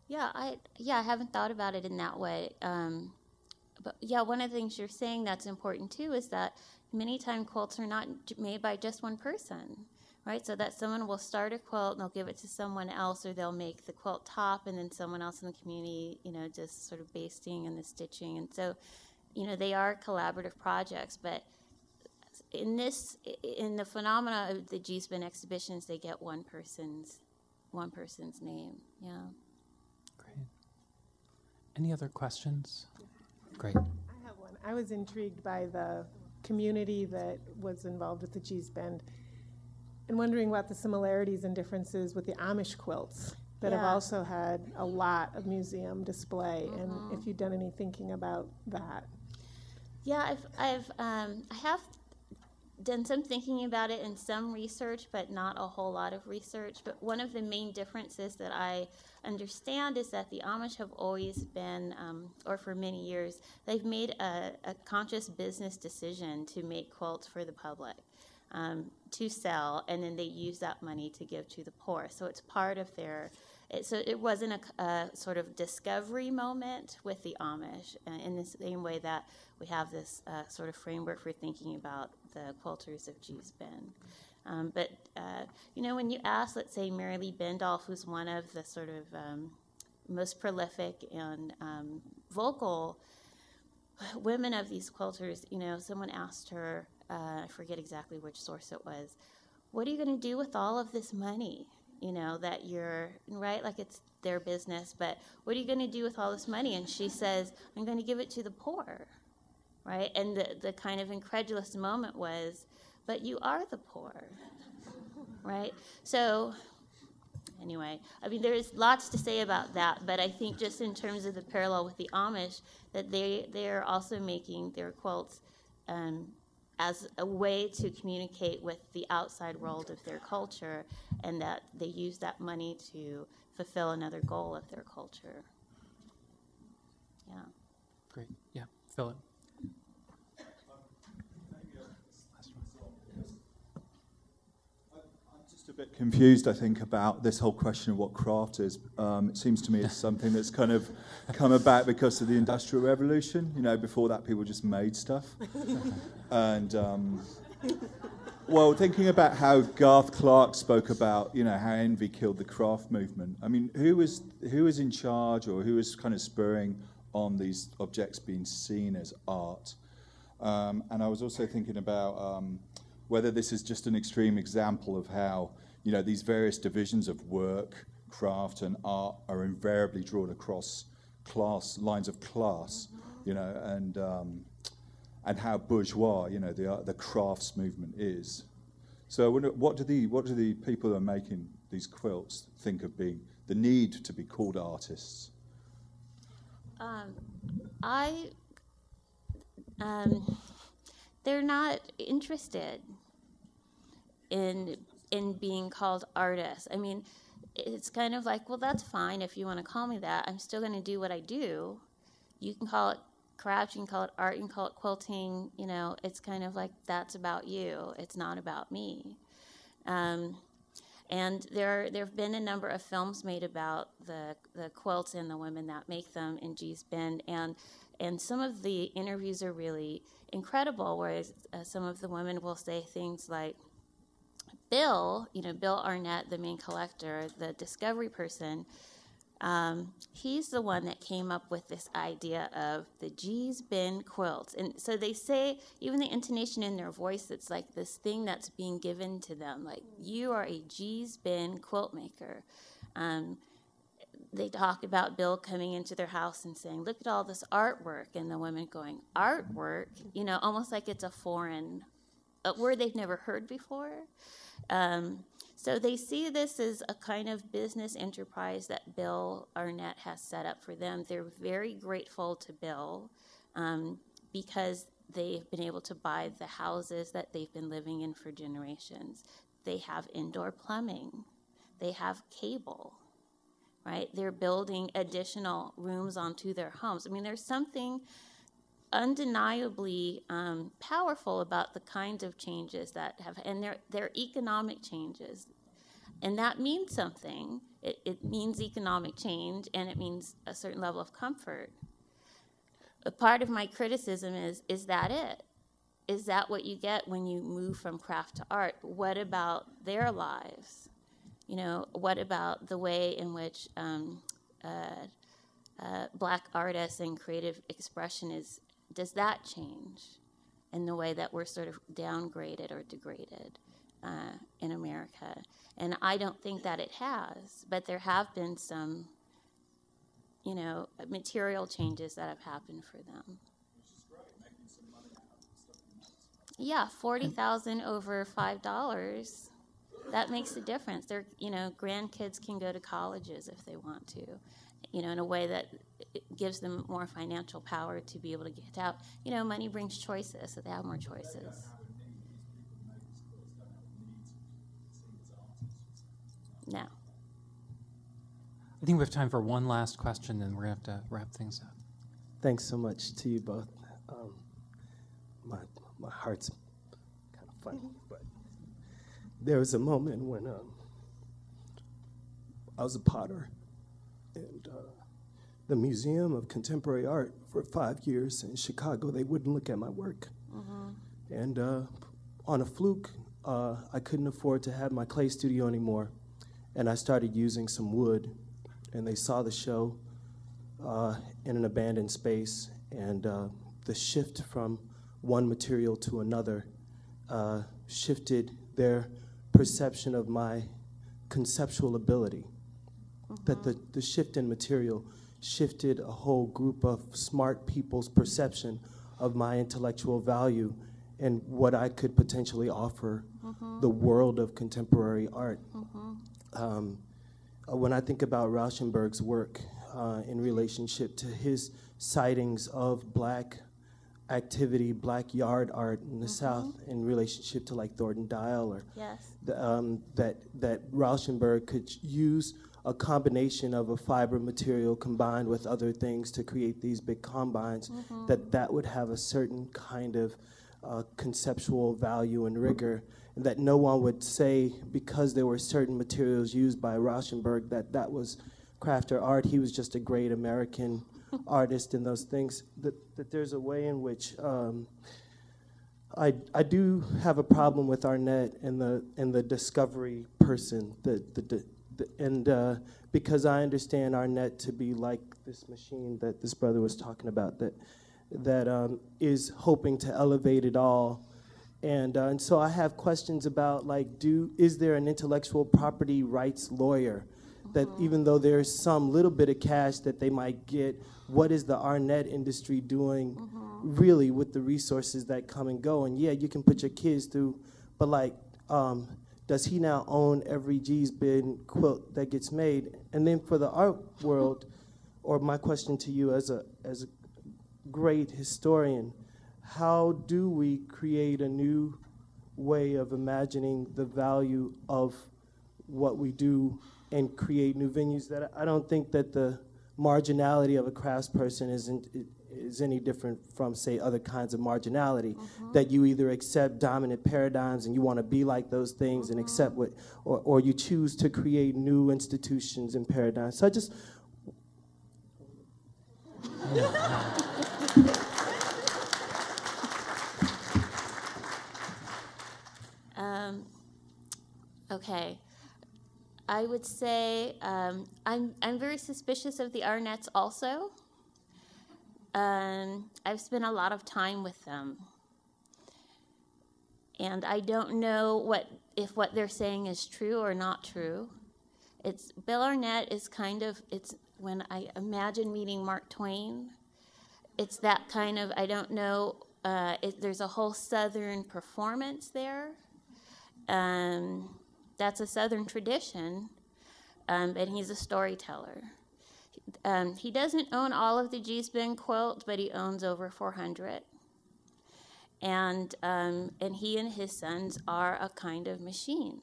Speaker 2: Yeah, I haven't thought about it in that way. But yeah, one of the things you're saying that's important too is that many times quilts are not made by just one person, right? So that someone will start a quilt and they'll give it to someone else, or they'll make the quilt top and then someone else in the community, just sort of basting and the stitching. And so, they are collaborative projects, but in the phenomena of the Gee's Bend exhibitions, they get one person's name. Yeah.
Speaker 1: Great. Any other questions? Great.
Speaker 15: I have one. I was intrigued by the community that was involved with the Gee's Bend, and wondering about the similarities and differences with the Amish quilts that have also had a lot of museum display, and if you've done any thinking about that.
Speaker 2: Yeah, I have done some thinking about it and some research, but not a whole lot of research. But one of the main differences that I understand is that the Amish have always been, or for many years, they've made a conscious business decision to make quilts for the public, to sell, and then they use that money to give to the poor. So it's part of their... So it wasn't a sort of discovery moment with the Amish, in the same way that we have this sort of framework for thinking about the quilters of Gee's Bend. But when you ask, let's say, Mary Lee Bendolph, who's one of the sort of most prolific and vocal women of these quilters, someone asked her, I forget exactly which source it was, what are you going to do with all of this money? That you're, right, like it's their business, but what are you going to do with all this money? And she says, I'm going to give it to the poor, right? And the kind of incredulous moment was, but you are the poor, right? So anyway, there's lots to say about that, but I think just in terms of the parallel with the Amish, that they're also making their quilts as a way to communicate with the outside world of their culture, and that they use that money to fulfill another goal of their culture. Yeah.
Speaker 1: Great. Yeah, Philip.
Speaker 16: I'm just a bit confused, I think, about this whole question of what craft is. It seems to me it's something that's kind of come about because of the Industrial Revolution. Before that, people just made stuff. And, thinking about how Garth Clark spoke about, how envy killed the craft movement. Who was in charge, or who was kind of spurring on these objects being seen as art? And I was also thinking about whether this is just an extreme example of how, these various divisions of work, craft, and art are invariably drawn across lines of class, and how bourgeois, the crafts movement is. So I wonder, what do the people who are making these quilts think of being the need to be called artists?
Speaker 2: They're not interested in being called artists. It's kind of like, well, that's fine if you want to call me that. I'm still going to do what I do. You can call it craft, you can call it art, you can call it quilting. It's kind of like, that's about you. It's not about me. And there have been a number of films made about the quilts and the women that make them in Gee's Bend, and some of the interviews are really incredible, where some of the women will say things like, Bill Arnett, the main collector, the discovery person, he's the one that came up with this idea of the Gee's Bend quilts. And so they say, even the intonation in their voice, it's like this thing that's being given to them, like, you are a Gee's Bend quilt maker. They talk about Bill coming into their house and saying, look at all this artwork, and the women going, artwork? Almost like it's a foreign word they've never heard before. So they see this as a kind of business enterprise that Bill Arnett has set up for them. They're very grateful to Bill because they've been able to buy the houses that they've been living in for generations. They have indoor plumbing. They have cable, right? They're building additional rooms onto their homes. There's something undeniably powerful about the kinds of changes that have, and they're economic changes. And that means something. It means economic change, and it means a certain level of comfort. A part of my criticism is that it? Is that what you get when you move from craft to art? What about their lives? You know, what about the way in which Black artists and creative expression does that change in the way that we're sort of downgraded or degraded in America? And I don't think that it has, but there have been some, you know, material changes that have happened for them.
Speaker 16: Which is great, making some money out of stuff.
Speaker 2: Yeah, $40,000 over $5. That makes a difference. Their, you know, grandkids can go to colleges if they want to, you know, in a way that it gives them more financial power to be able to get out. You know, money brings choices, so they have more choices. No.
Speaker 1: I think we have time for one last question, and we're going to have to wrap things up.
Speaker 17: Thanks so much to you both. My heart's kind of funny, but there was a moment when I was a potter, and the Museum of Contemporary Art for 5 years in Chicago, they wouldn't look at my work. Mm-hmm. And on a fluke, I couldn't afford to have my clay studio anymore, and I started using some wood, and they saw the show in an abandoned space, and the shift from one material to another shifted their perception of my conceptual ability. Mm-hmm. That the shift in material shifted a whole group of smart people's perception of my intellectual value and what I could potentially offer the world of contemporary art. When I think about Rauschenberg's work in relationship to his sightings of Black activity, Black yard art in the South, in relationship to like Thornton Dial, or that Rauschenberg could use a combination of a fiber material combined with other things to create these big combines, that would have a certain kind of conceptual value and rigor, and that no one would say because there were certain materials used by Rauschenberg that was craft or art. He was just a great American artist in those things. That there's a way in which I do have a problem with Arnett and the discovery person, because I understand Arnett to be like this machine that this brother was talking about, that is hoping to elevate it all. And so I have questions about, like, is there an intellectual property rights lawyer that even though there's some little bit of cash that they might get, what is the Arnett industry doing really with the resources that come and go? And yeah, you can put your kids through, but like, does he now own every G's Bin quilt that gets made? And then for the art world, or my question to you as a great historian, how do we create a new way of imagining the value of what we do and create new venues? That I don't think that the marginality of a craftsperson is any different from, say, other kinds of marginality, that you either accept dominant paradigms and you want to be like those things and accept what, or you choose to create new institutions and paradigms. So I just...
Speaker 2: Okay. I would say I'm very suspicious of the Arnetts also. I've spent a lot of time with them. And I don't know if what they're saying is true or not true. Bill Arnett is kind of, when I imagine meeting Mark Twain, it's that kind of, I don't know, there's a whole Southern performance there. That's a Southern tradition, and he's a storyteller. He doesn't own all of the G's Bin quilt, but he owns over 400. And he and his sons are a kind of machine.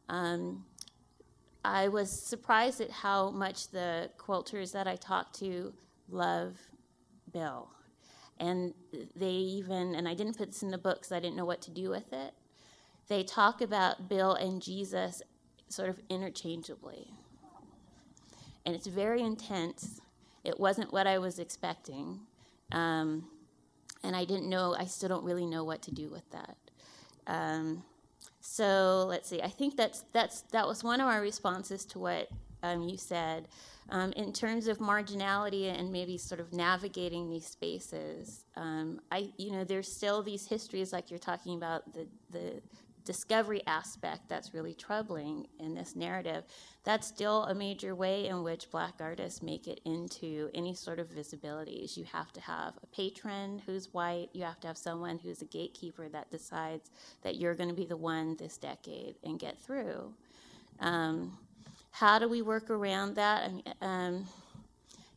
Speaker 2: I was surprised at how much the quilters that I talked to love Bill. And they even, and I didn't put this in the book because I didn't know what to do with it, they talk about Bill and Jesus sort of interchangeably. And it's very intense. It wasn't what I was expecting. And I I still don't really know what to do with that. So let's see, I think that was one of our responses to what you said. In terms of marginality and maybe sort of navigating these spaces, there's still these histories like you're talking about, the discovery aspect that's really troubling in this narrative. That's still a major way in which Black artists make it into any sort of visibilities. You have to have a patron who's white. You have to have someone who's a gatekeeper that decides that you're going to be the one this decade and get through. How do we work around that?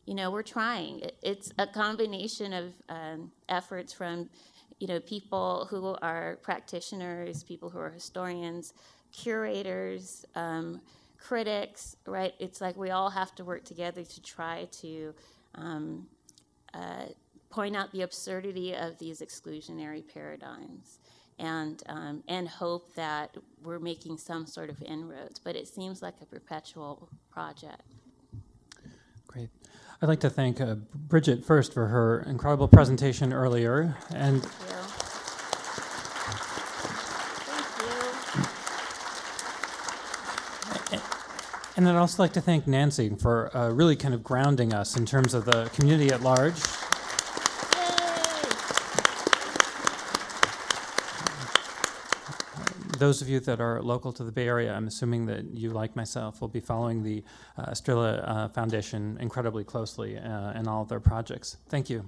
Speaker 2: We're trying. It's a combination of efforts from people who are practitioners, people who are historians, curators, critics, right? It's like we all have to work together to try to point out the absurdity of these exclusionary paradigms and hope that we're making some sort of inroads. But it seems like a perpetual project.
Speaker 1: Great. I'd like to thank Bridget first for her incredible presentation earlier. And
Speaker 2: Thank you.
Speaker 1: And I'd also like to thank Nancy for really kind of grounding us in terms of the community at large. Those of you that are local to the Bay Area, I'm assuming that you, like myself, will be following the Estrella Foundation incredibly closely in all of their projects. Thank you.